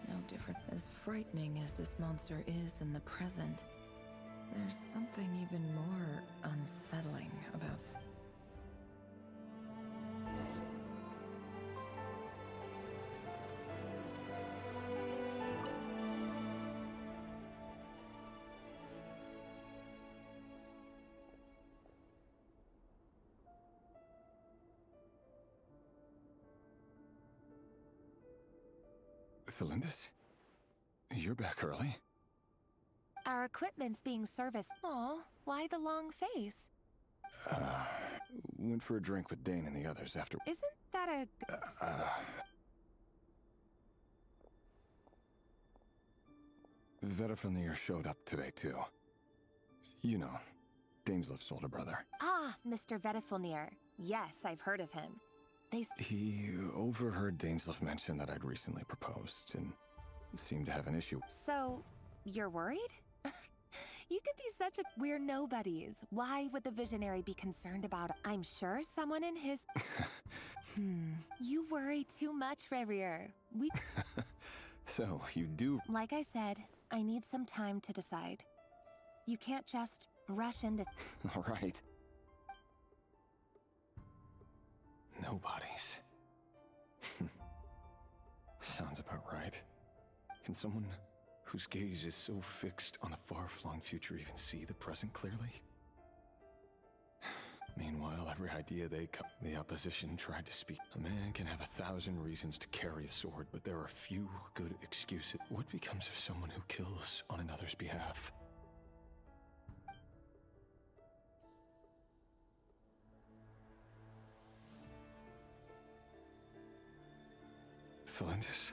No different. As frightening as this monster is in the present, there's something even more unsettling about... Felindis? You're back early? Our equipment's being serviced. Aw, why the long face? Went for a drink with Dane and the others after... Isn't that a... Vedifulnir showed up today, too. You know, Dainsleif's older brother. Ah, Mr. Vedifulnir. Yes, I've heard of him. He overheard Dainsleif mention that I'd recently proposed, and seemed to have an issue. So, you're worried? You could be such a... We're nobodies. Why would the Visionary be concerned about... I'm sure someone in his... You worry too much, Rerir. We... So, you do... Like I said, I need some time to decide. You can't just rush into... All right. Nobodies. Sounds about right. Can someone whose gaze is so fixed on a far-flung future even see the present clearly? Meanwhile, every idea they come, the opposition tried to speak. A man can have 1,000 reasons to carry a sword, but there are few good excuses. What becomes of someone who kills on another's behalf? Felindis?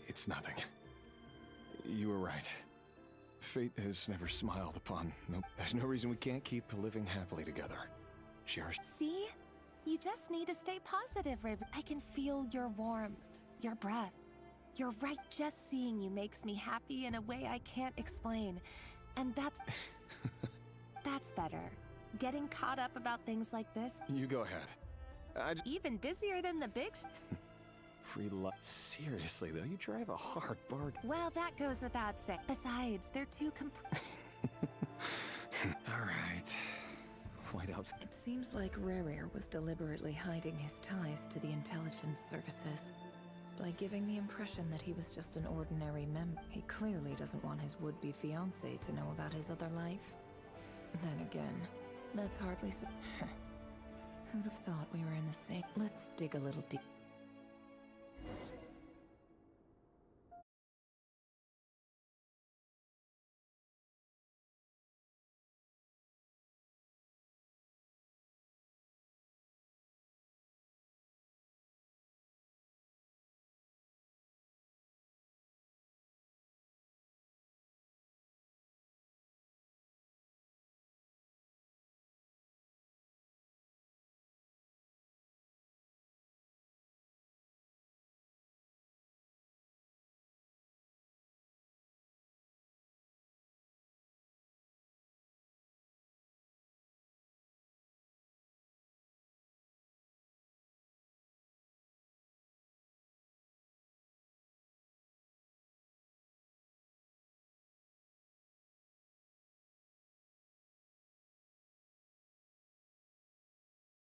It's nothing. You were right. Fate has never smiled upon... Nope. There's no reason we can't keep living happily together. Cherish... See? You just need to stay positive, River. I can feel your warmth, your breath. You're right, just seeing you makes me happy in a way I can't explain. And that's... That's better. Getting caught up about things like this... You go ahead. Even busier than the big... Free love. Seriously, though, you drive a hard bargain. Well, that goes without saying. Besides, they're too All right. White out. It seems like Rerir was deliberately hiding his ties to the intelligence services. By giving the impression that he was just an ordinary member. He clearly doesn't want his would-be fiancé to know about his other life. Then again, that's hardly Who'd have thought we were in the same... Let's dig a little deep.